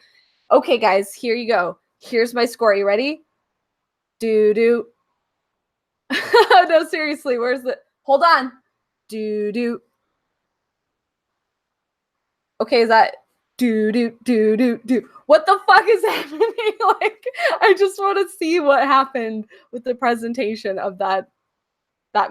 guys, here you go. Here's my score. You ready? Do. No, seriously, where's the, hold on. Do. Okay, is that do? What the fuck is happening? Like, I just want to see what happened with the presentation of that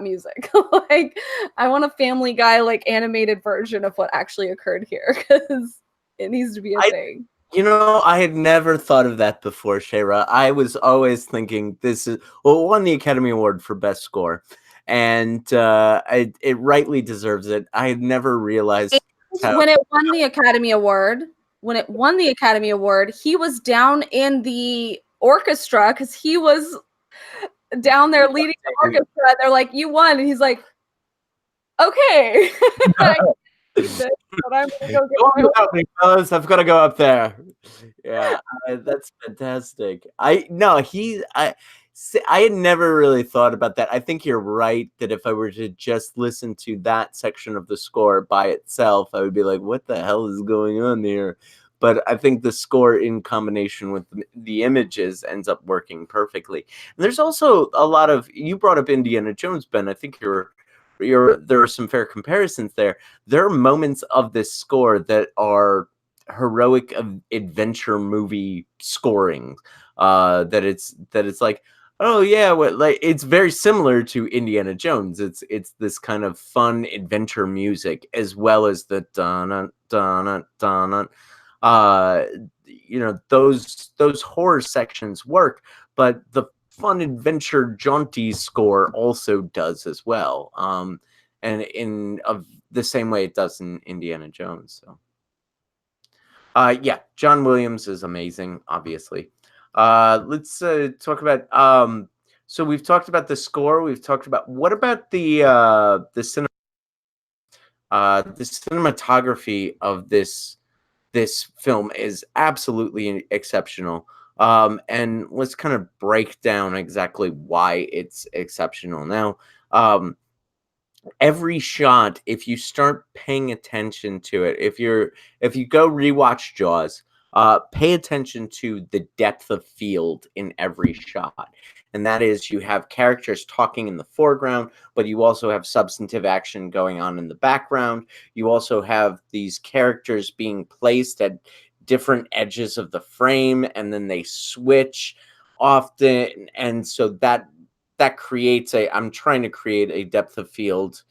music. Like, I want a Family Guy like animated version of what actually occurred here, because it needs to be a thing. You know, I had never thought of that before, Shayra. I was always thinking this is, well, it won the Academy Award for Best Score, and it rightly deserves it. I had never realized when it won the Academy Award. When it won the Academy Award, he was down in the orchestra because he was down there leading the orchestra. They're like, "You won," and he's like, "Okay." But I'm gonna go get fellas. I've got to go up there. Yeah, that's fantastic. I had never really thought about that. I think you're right that if I were to just listen to that section of the score by itself, I would be like, what the hell is going on here? But I think the score in combination with the images ends up working perfectly. And there's also a lot of, you brought up Indiana Jones, Ben. I think you're there are some fair comparisons there. There are moments of this score that are heroic adventure movie scoring. That it's like, oh yeah, what, like, it's very similar to Indiana Jones. It's this kind of fun adventure music, as well as the dun dun dun. Those horror sections work, but the fun adventure jaunty score also does as well. And in of the same way it does in Indiana Jones. So yeah, John Williams is amazing, obviously. Let's talk about so we've talked about the score, we've talked about, what about the cinematography of this film is absolutely exceptional. And let's kind of break down exactly why it's exceptional. Now, every shot, if you start paying attention to it, if you go rewatch Jaws, pay attention to the depth of field in every shot. And that is, you have characters talking in the foreground, but you also have substantive action going on in the background. You also have these characters being placed at different edges of the frame, and then they switch often. And so that creates I'm trying to create a depth of field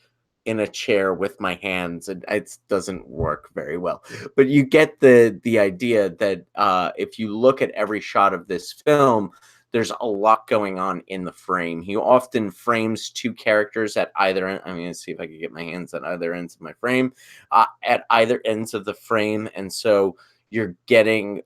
in a chair with my hands, and it doesn't work very well. But you get the idea that if you look at every shot of this film, there's a lot going on in the frame. He often frames two characters at either end. I'm going to see if I can get my hands at either ends of my frame, at either ends of the frame. And so you're getting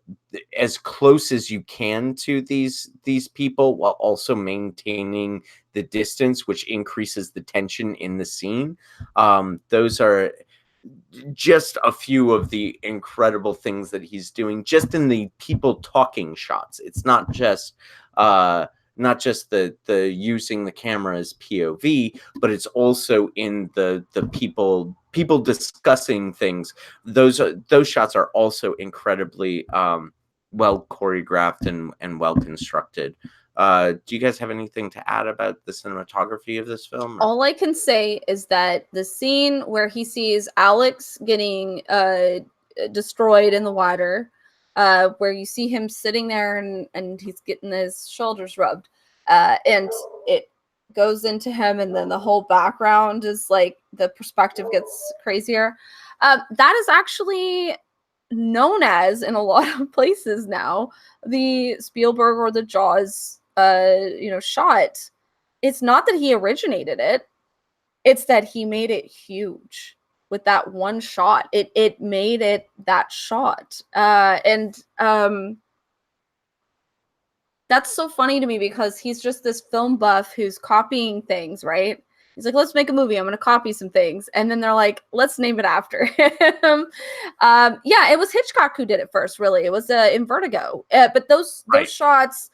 as close as you can to these people, while also maintaining the distance, which increases the tension in the scene. Those are just a few of the incredible things that he's doing just in the people talking shots. It's not just the using the camera as POV, but it's also in the people discussing things. Those shots are also incredibly well choreographed and well constructed. Do you guys have anything to add about the cinematography of this film? All I can say is that the scene where he sees Alex getting destroyed in the water, where you see him sitting there and he's getting his shoulders rubbed, and it goes into him, and then the whole background is like, the perspective gets crazier. That is actually known as, in a lot of places now, the Spielberg or the Jaws shot. It's not that he originated it, it's that he made it huge with that one shot. It made it that shot. And that's so funny to me, because he's just this film buff who's copying things, right? He's like, let's make a movie. I'm going to copy some things. And then they're like, let's name it after him. Yeah, it was Hitchcock who did it first, really. It was in Vertigo. But those shots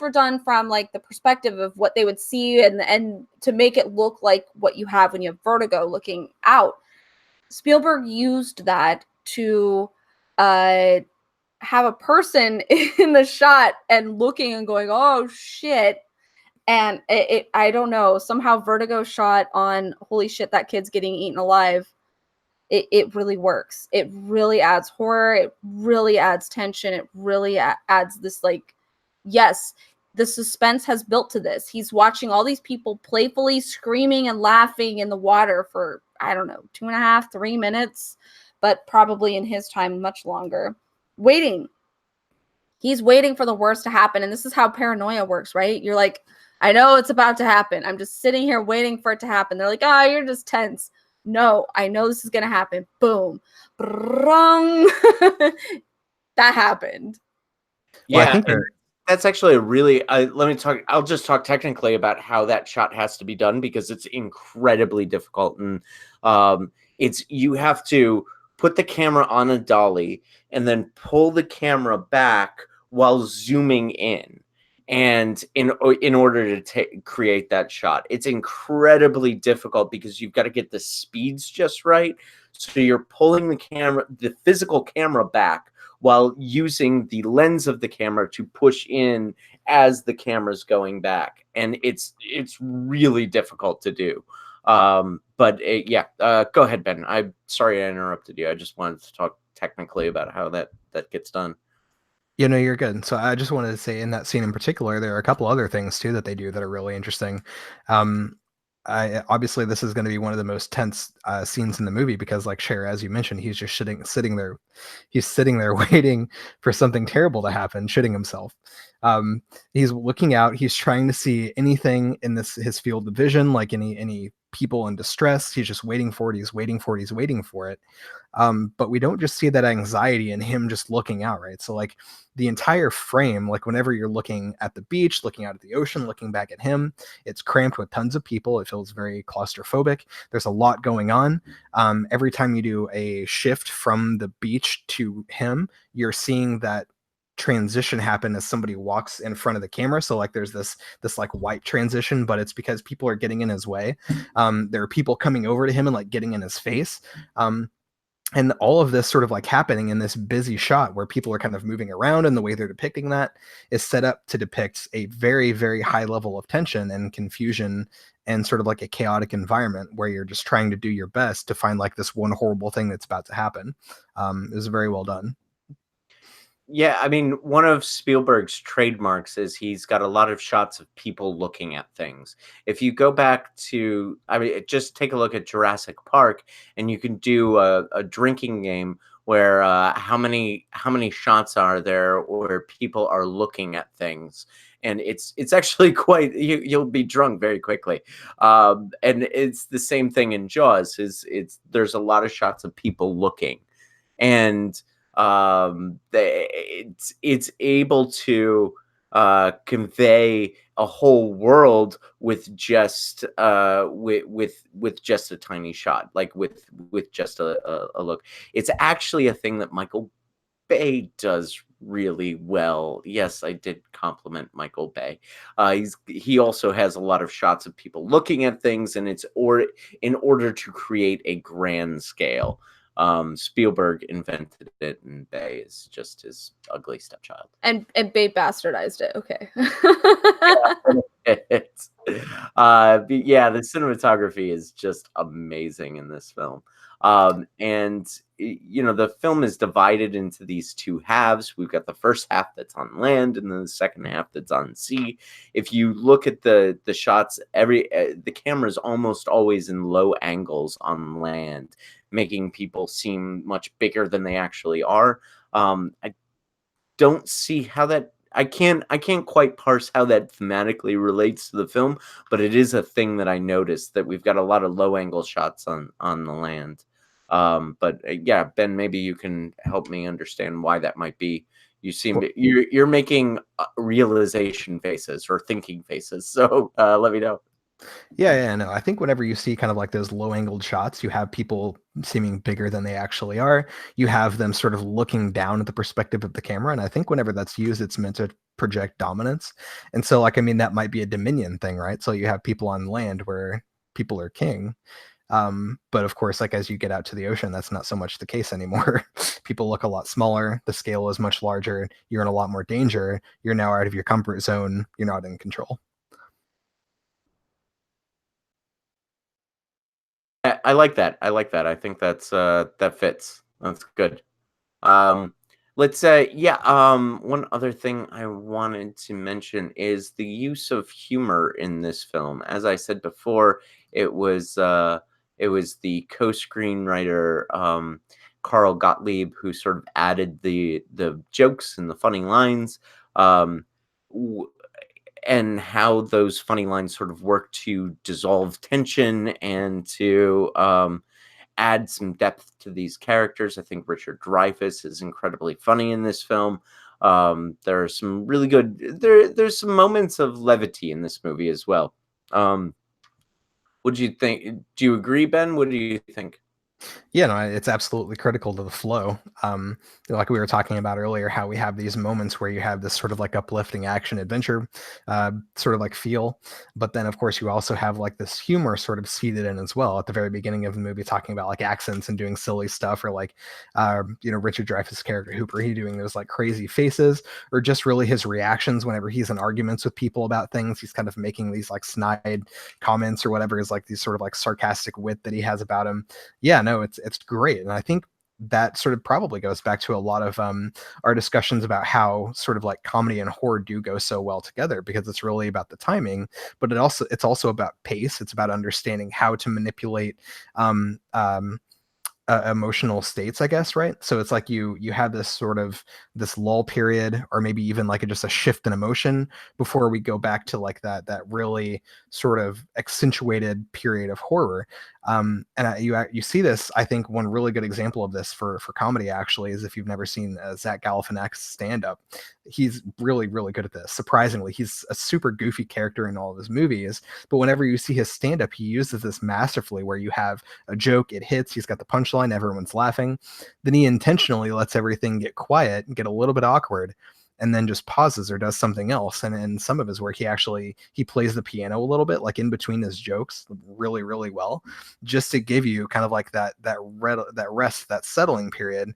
were done from like the perspective of what they would see, and to make it look like what you have when you have vertigo looking out. Spielberg used that to have a person in the shot and looking and going, oh shit. And I don't know, somehow Vertigo shot on, holy shit, that kid's getting eaten alive. It really works. It really adds horror. It really adds tension. It really adds this, like, yes, the suspense has built to this. He's watching all these people playfully screaming and laughing in the water for, I don't know, 2.5, 3 minutes, but probably in his time, much longer. Waiting. He's waiting for the worst to happen. And this is how paranoia works, right? You're like, I know it's about to happen. I'm just sitting here waiting for it to happen. They're like, oh, you're just tense. No, I know this is going to happen. Boom. That happened. Yeah, well, I think that's actually a really, I'll just talk technically about how that shot has to be done, because it's incredibly difficult. And you have to put the camera on a dolly and then pull the camera back while zooming in. And in order to create that shot, it's incredibly difficult, because you've got to get the speeds just right. So you're pulling the physical camera back, while using the lens of the camera to push in as the camera's going back. And it's really difficult to do. But yeah, go ahead, Ben. I'm sorry I interrupted you. I just wanted to talk technically about how that gets done. You know, you're good. So I just wanted to say in that scene in particular, there are a couple other things too that they do that are really interesting. Um, I obviously this is going to be one of the most tense scenes in the movie because, like Cher, as you mentioned, he's just sitting there, he's sitting there waiting for something terrible to happen, shitting himself. He's looking out. He's trying to see anything in this his field of vision, like any people in distress. He's just waiting for it. He's waiting for it. He's waiting for it. But we don't just see that anxiety in him just looking out, right? So like the entire frame, like whenever you're looking at the beach, looking out at the ocean, looking back at him, it's cramped with tons of people. It feels very claustrophobic. There's a lot going on. Every time you do a shift from the beach to him, you're seeing that transition happen as somebody walks in front of the camera. So like there's this like white transition, but it's because people are getting in his way. There are people coming over to him and like getting in his face. And all of this sort of like happening in this busy shot where people are kind of moving around, and the way they're depicting that is set up to depict a very, very high level of tension and confusion and sort of like a chaotic environment where you're just trying to do your best to find like this one horrible thing that's about to happen. It was very well done. Yeah, I mean, one of Spielberg's trademarks is he's got a lot of shots of people looking at things. If you go back to, I mean, just take a look at Jurassic Park, and you can do a drinking game where how many shots are there where people are looking at things, and it's actually quite you'll be drunk very quickly. And it's the same thing in Jaws. Is it's there's a lot of shots of people looking, and it's able to convey a whole world with just with just a tiny shot, like with just a look. It's actually a thing that Michael Bay does really well. Yes, I did compliment Michael Bay. He also has a lot of shots of people looking at things, and it's or in order to create a grand scale. Spielberg invented it, and Bay is just his ugly stepchild. And Babe bastardized it. Okay. It's, yeah, the cinematography is just amazing in this film. And you know, the film is divided into these two halves. We've got the first half that's on land, and then the second half that's on sea. If you look at the shots, the camera is almost always in low angles on land, making people seem much bigger than they actually are. I don't see how that I can't quite parse how that thematically relates to the film, but it is a thing that I noticed, that we've got a lot of low angle shots on the land. But yeah, Ben, maybe you can help me understand why that might be. You seem to, you're making realization faces or thinking faces, so let me know. Yeah, no. I think whenever you see kind of like those low angled shots, you have people seeming bigger than they actually are. You have them sort of looking down at the perspective of the camera. And I think whenever that's used, it's meant to project dominance. And so, like, I mean, that might be a dominion thing, right? So you have people on land where people are king. But of course, like as you get out to the ocean, that's not so much the case anymore. People look a lot smaller. The scale is much larger. You're in a lot more danger. You're now out of your comfort zone. You're not in control. I like that. I like that. I think that fits. That's good. Um, let's say, yeah. One other thing I wanted to mention is the use of humor in this film. As I said before, it was the co-screenwriter Carl Gottlieb who sort of added the jokes and the funny lines. Um, and how those funny lines sort of work to dissolve tension and to add some depth to these characters. I think Richard Dreyfuss is incredibly funny in this film. There are some really good there's some moments of levity in this movie as well. What do you think? Do you agree, Ben? What do you think? Yeah, no, it's absolutely critical to the flow. Like we were talking about earlier, how we have these moments where you have this sort of like uplifting action adventure sort of like feel. But then, of course, you also have like this humor sort of seeded in as well at the very beginning of the movie, talking about like accents and doing silly stuff, or like, Richard Dreyfuss' character Hooper, he doing those like crazy faces, or just really his reactions whenever he's in arguments with people about things. He's kind of making these like snide comments or whatever, is like these sort of like sarcastic wit that he has about him. Yeah, no, it's great, and I think that sort of probably goes back to a lot of our discussions about how sort of like comedy and horror do go so well together, because it's really about the timing, but it's also about pace. It's about understanding how to manipulate emotional states, I guess, right? So it's like you have this sort of this lull period, or maybe even like just a shift in emotion before we go back to like that really sort of accentuated period of horror. You see this. I think one really good example of this for comedy actually is if you've never seen Zach Galifianakis stand up. He's really really good at this. Surprisingly, he's a super goofy character in all of his movies, but whenever you see his stand up, he uses this masterfully, where you have a joke, it hits, he's got the punchline, everyone's laughing. Then he intentionally lets everything get quiet and get a little bit awkward, and then just pauses or does something else. And in some of his work, he plays the piano a little bit, like in between his jokes, really, really well, just to give you kind of like that rest, that settling period,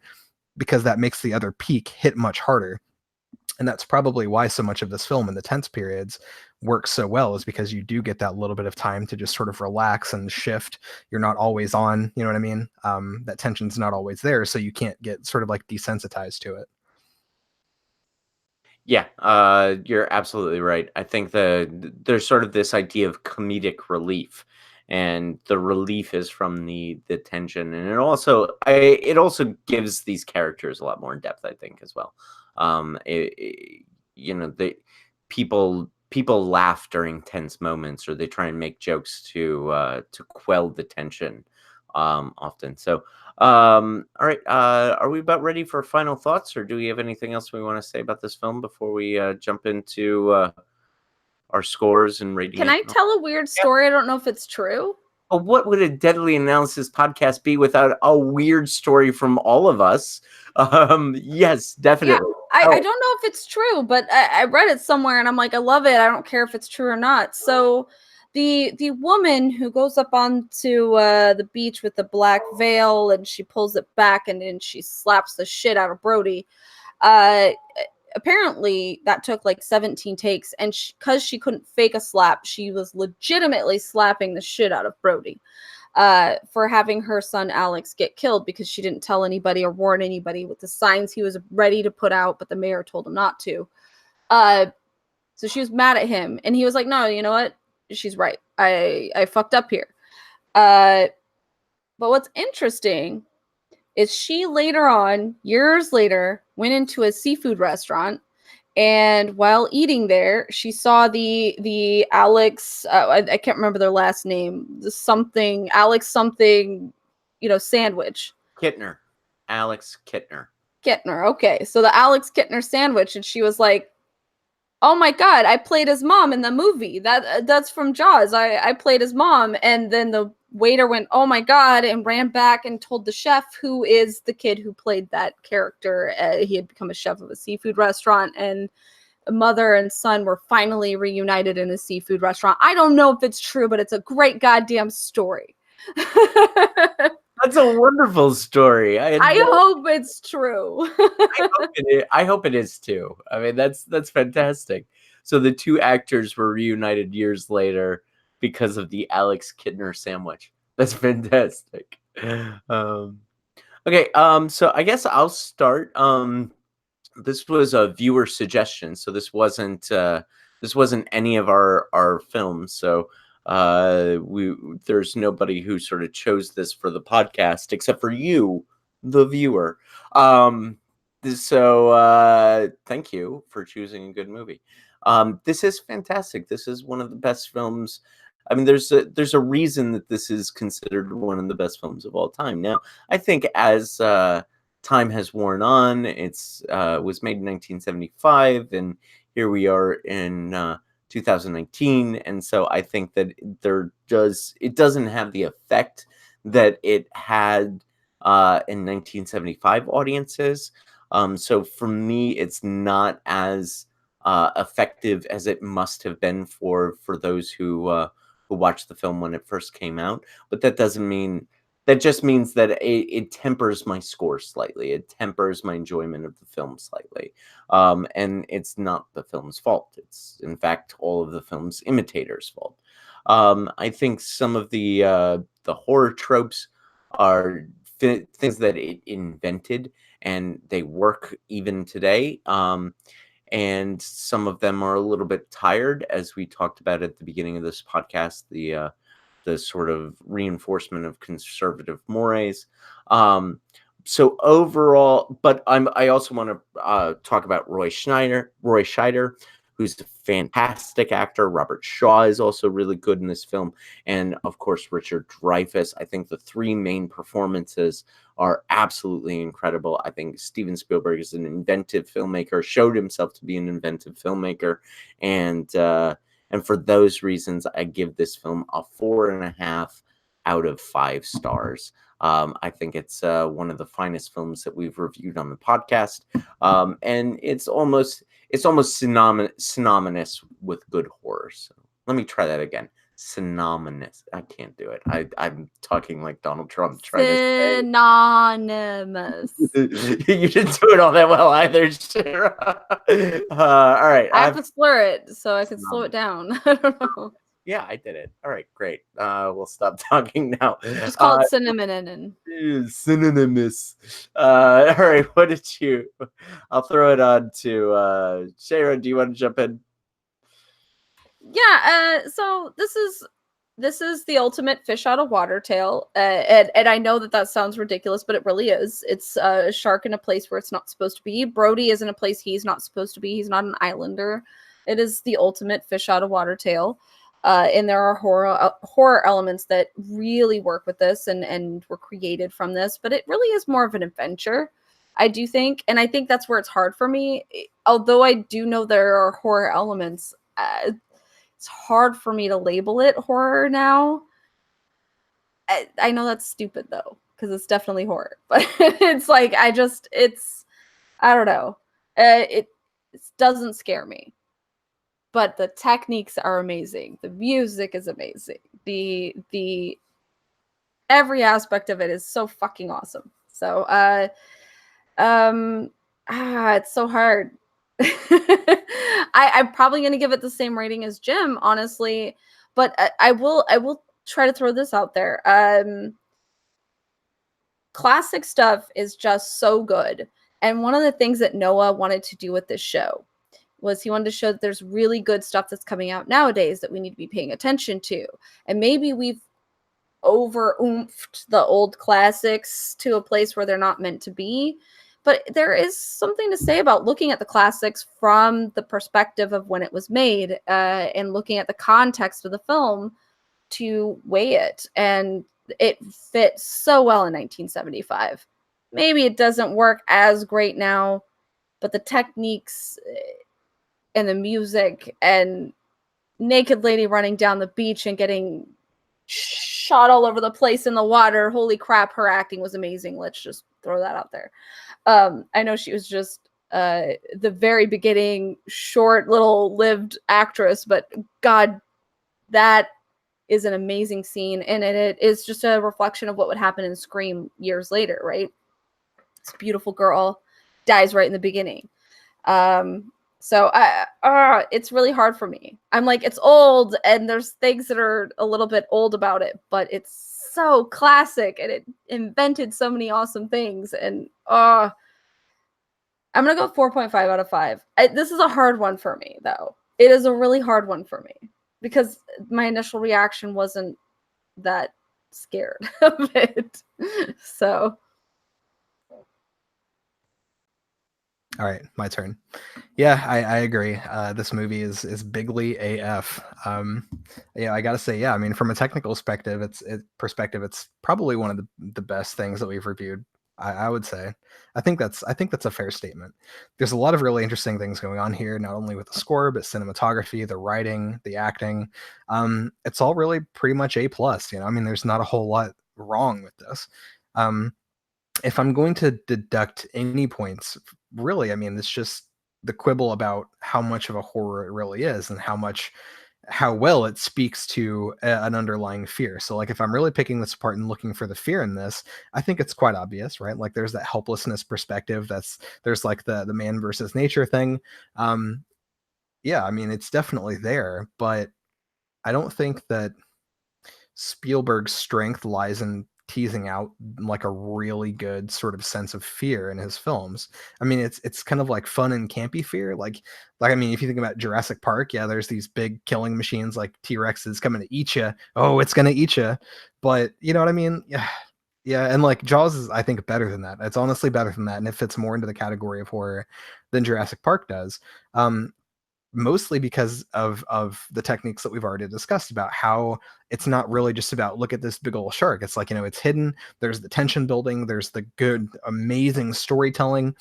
because that makes the other peak hit much harder. And that's probably why so much of this film in the tense periods works so well, is because you do get that little bit of time to just sort of relax and shift. You're not always on, you know what I mean? That tension's not always there, so you can't get sort of like desensitized to it. Yeah, you're absolutely right. I think there's sort of this idea of comedic relief, and the relief is from the tension, and it also gives these characters a lot more depth, I think, as well. The people laugh during tense moments, or they try and make jokes to quell the tension, often. So, all right. Are we about ready for final thoughts, or do we have anything else we want to say about this film before we jump into our scores and rating Can it? I tell a weird story? I don't know if it's true. Well, what would a Deadly Analysis podcast be without a weird story from all of us? Yes, Yeah, definitely. I don't know if it's true, but I read it somewhere and I'm like, I love it. I don't care if it's true or not. So the woman who goes up onto the beach with the black veil, and she pulls it back, and then she slaps the shit out of Brody. Uh, Apparently that took like 17 takes, and because she couldn't fake a slap, she was legitimately slapping the shit out of Brody for having her son Alex get killed, because she didn't tell anybody or warn anybody with the signs he was ready to put out, but the mayor told him not to. So she was mad at him, and he was like, no, you know what, she's right, I fucked up here. But what's interesting is she later on, years later, went into a seafood restaurant, and while eating there, she saw the Alex, I can't remember their last name, the something Alex something, sandwich. Kittner, Alex Kittner. Kittner. Okay, so the Alex Kittner sandwich, and she was like, "Oh my god, I played his mom in the movie. That's from Jaws. I played his mom." And then the waiter went, "Oh my god," and ran back and told the chef, who is the kid who played that character. He had become a chef of a seafood restaurant, and a mother and son were finally reunited in a seafood restaurant. I don't know if it's true, but it's a great goddamn story. That's a wonderful story. I hope it's true. I hope it is too. I mean, that's fantastic. So the two actors were reunited years later because of the Alex Kittner sandwich. That's fantastic. Okay, so I guess I'll start. This was a viewer suggestion, so this wasn't any of our films. So there's nobody who sort of chose this for the podcast except for you, the viewer. Thank you for choosing a good movie. This is fantastic. This is one of the best films. I mean, there's a reason that this is considered one of the best films of all time. Now, I think as time has worn on, it's was made in 1975, and here we are in 2019, and so I think that it doesn't have the effect that it had in 1975 audiences. So for me, it's not as effective as it must have been for those who watched the film when it first came out. But that doesn't mean that just means that it tempers my score slightly. It tempers my enjoyment of the film slightly. And it's not the film's fault. It's, in fact, all of the film's imitators' fault. I think some of the horror tropes are things that it invented, and they work even today. And some of them are a little bit tired, as we talked about at the beginning of this podcast. The sort of reinforcement of conservative mores. So overall, but I also want to talk about Roy Scheider, who's a fantastic actor. Robert Shaw is also really good in this film, and of course Richard Dreyfuss. I think the three main performances are absolutely incredible. I think Steven Spielberg is an inventive filmmaker, showed himself to be an inventive filmmaker, and for those reasons, I give this film a 4.5 out of 5 stars. I think it's one of the finest films that we've reviewed on the podcast, and it's almost synonymous with good horror. So let me try that again. Synonymous. I can't do it. I'm talking like Donald Trump trying to say. Synonymous. You didn't do it all that well either, Sarah. All right. I have to slur it so I can slow it down. I don't know. Yeah, I did it. All right, great. We'll stop talking now. Just call it cinnamon. Synonymous. All right, what did you? I'll throw it on to Sarah. Do you want to jump in? Yeah. So this is the ultimate fish out of water tale, and I know that sounds ridiculous, but it really is. It's a shark in a place where it's not supposed to be. Brody is in a place he's not supposed to be. He's not an islander. It is the ultimate fish out of water tale. And there are horror elements that really work with this and were created from this, but it really is more of an adventure, I do think. And I think that's where it's hard for me. Although I do know there are horror elements, it's hard for me to label it horror now. I know that's stupid though, because it's definitely horror, but it's like, I don't know. It doesn't scare me. But the techniques are amazing. The music is amazing. The every aspect of it is so fucking awesome. So it's so hard. I'm probably gonna give it the same rating as Jim, honestly. But I will try to throw this out there. Classic stuff is just so good. And one of the things that Noah wanted to do with this show was he wanted to show that there's really good stuff that's coming out nowadays that we need to be paying attention to. And maybe we've over-oomphed the old classics to a place where they're not meant to be. But there is something to say about looking at the classics from the perspective of when it was made, and looking at the context of the film to weigh it. And it fits so well in 1975. Maybe it doesn't work as great now, but the techniques and the music and naked lady running down the beach and getting shot all over the place in the water. Holy crap, her acting was amazing. Let's just throw that out there. I know she was just the very beginning short little lived actress, but God, that is an amazing scene. And it is just a reflection of what would happen in Scream years later, right? This beautiful girl dies right in the beginning. So it's really hard for me. I'm like, it's old and there's things that are a little bit old about it, but it's so classic and it invented so many awesome things. And I'm going to go 4.5 out of 5. This is a hard one for me, though. It is a really hard one for me because my initial reaction wasn't that scared of it. So... All right, my turn. Yeah, I agree. This movie is bigly AF. Yeah, I gotta say, yeah. I mean, from a technical perspective, it's probably one of the best things that we've reviewed. I would say. I think that's a fair statement. There's a lot of really interesting things going on here, not only with the score, but cinematography, the writing, the acting. It's all really pretty much A+. I mean, there's not a whole lot wrong with this. If I'm going to deduct any points, really, I mean, it's just the quibble about how much of a horror it really is and how well it speaks to an underlying fear. So like if I'm really picking this apart and looking for the fear in this, I think it's quite obvious, right? Like there's that helplessness perspective. There's like the man versus nature thing. Yeah, I mean, it's definitely there, but I don't think that Spielberg's strength lies in teasing out like a really good sort of sense of fear in his films. I mean, it's kind of like fun and campy fear. Like I mean, if you think about Jurassic Park, yeah, there's these big killing machines like T-Rexes coming to eat you. Oh, it's gonna eat you. But you know what I mean? Yeah. Yeah, and like Jaws is, I think, better than that. It's honestly better than that, and it fits more into the category of horror than Jurassic Park does. Mostly because of the techniques that we've already discussed about how it's not really just about look at this big old shark. It's like, it's hidden. There's the tension building. There's the good, amazing storytelling.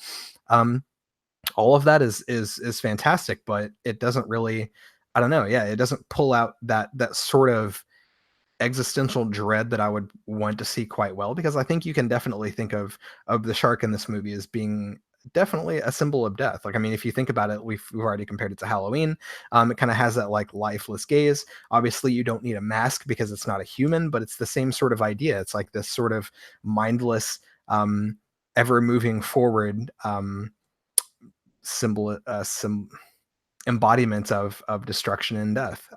All of that is fantastic, but it doesn't really, I don't know. Yeah, it doesn't pull out that sort of existential dread that I would want to see quite well, because I think you can definitely think of the shark in this movie as being definitely a symbol of death. Like, I mean, if you think about it, we've already compared it to Halloween. It kind of has that like lifeless gaze. Obviously, you don't need a mask because it's not a human, but it's the same sort of idea. It's like this sort of mindless, ever moving forward symbol, some embodiment of destruction and death.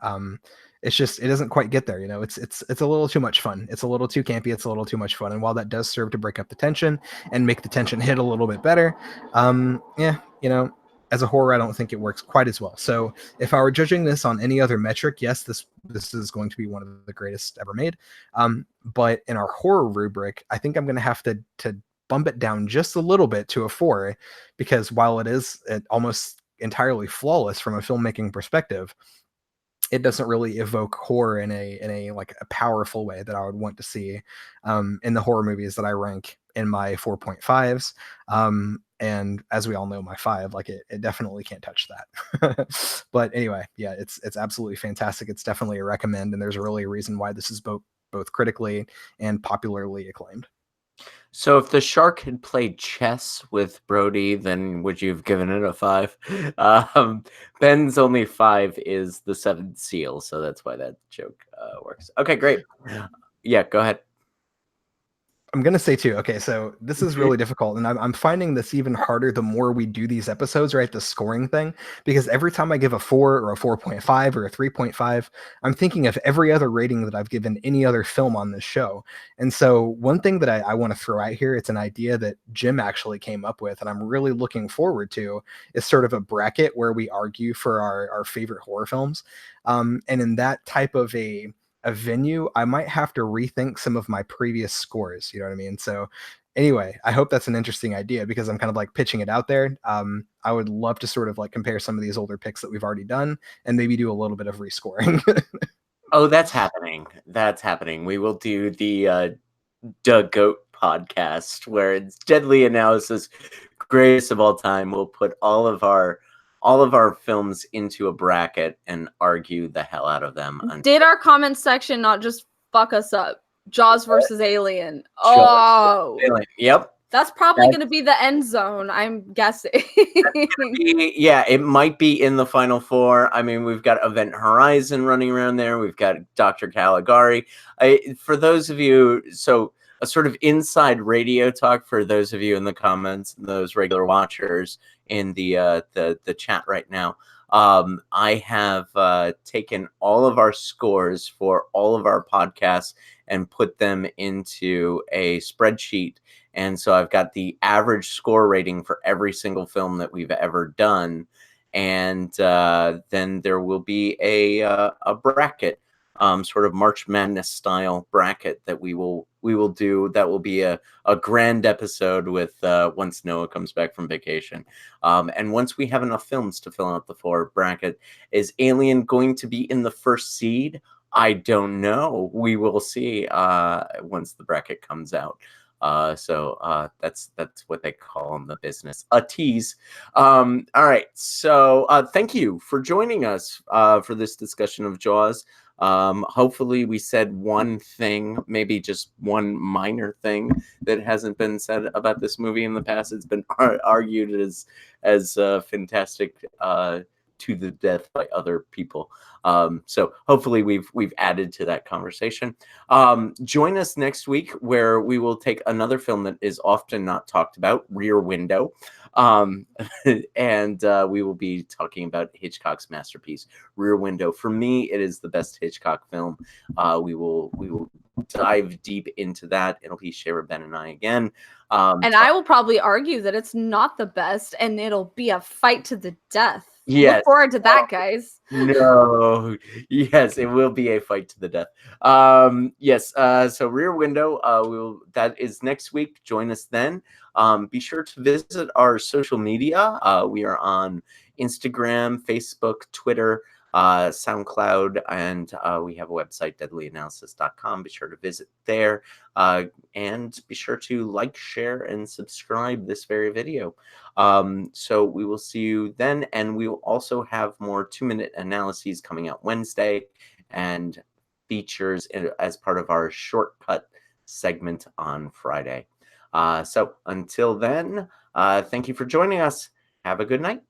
It's just, it doesn't quite get there. It's a little too much fun. It's a little too campy. It's a little too much fun. And while that does serve to break up the tension and make the tension hit a little bit better, yeah, as a horror, I don't think it works quite as well. So if I were judging this on any other metric, yes, this is going to be one of the greatest ever made. But in our horror rubric, I think I'm going to have to bump it down just a little bit to a 4, because while it is almost entirely flawless from a filmmaking perspective, it doesn't really evoke horror in a like a powerful way that I would want to see in the horror movies that I rank in my 4.5s. And as we all know, my 5, like it definitely can't touch that. But anyway, yeah, it's absolutely fantastic. It's definitely a recommend, and there's really a reason why this is both critically and popularly acclaimed. So if the shark had played chess with Brody, then would you have given it a 5? Ben's only 5 is the seventh seal, so that's why that joke works. Okay, great. Yeah, go ahead. I'm going to say 2. Okay, so this is really difficult, and I'm finding this even harder the more we do these episodes, right? The scoring thing, because every time I give a 4 or a 4.5 or a 3.5, I'm thinking of every other rating that I've given any other film on this show. And so one thing that I want to throw out here, it's an idea that Jim actually came up with, and I'm really looking forward to, is sort of a bracket where we argue for our favorite horror films. And in that type of a venue, I might have to rethink some of my previous scores. You know what I mean? So anyway, I hope that's an interesting idea, because I'm kind of like pitching it out there. I would love to sort of like compare some of these older picks that we've already done and maybe do a little bit of rescoring. Oh, that's happening. That's happening. We will do the Doug Goat podcast where it's Deadly Analysis, greatest of all time. We'll put all of our films into a bracket and argue the hell out of them. Did our comment section not just fuck us up? Jaws versus Alien. Oh, Alien. Yep. That's probably going to be the end zone, I'm guessing. Yeah, it might be in the final 4. I mean, we've got Event Horizon running around there. We've got Dr. Caligari. For those of you, so a sort of inside radio talk for those of you in the comments, those regular watchers in the chat right now. I have taken all of our scores for all of our podcasts and put them into a spreadsheet. And so I've got the average score rating for every single film that we've ever done. And then there will be a bracket, sort of March Madness style bracket that we will do. That will be a grand episode with once Noah comes back from vacation. And once we have enough films to fill out the 4 bracket, is Alien going to be in the first seed? I don't know. We will see once the bracket comes out. So that's what they call in the business, a tease. All right. So thank you for joining us for this discussion of Jaws. Hopefully we said one thing, maybe just one minor thing that hasn't been said about this movie in the past. It's been argued as fantastic to the death by other people. So hopefully we've added to that conversation. Join us next week where we will take another film that is often not talked about, Rear Window. And we will be talking about Hitchcock's masterpiece, Rear Window. For me, it is the best Hitchcock film. We will dive deep into that. It'll be Shara, Ben, and I again. And I will probably argue that it's not the best, and it'll be a fight to the death. Yes. Look forward to that, guys. No. Yes, it will be a fight to the death. Yes. So Rear Window. That is next week. Join us then. Be sure to visit our social media. We are on Instagram, Facebook, Twitter, SoundCloud, and we have a website, deadlyanalysis.com. Be sure to visit there. And be sure to like, share, and subscribe this very video. So we will see you then, and we will also have more 2-minute analyses coming out Wednesday and features as part of our shortcut segment on Friday. So until then, thank you for joining us. Have a good night.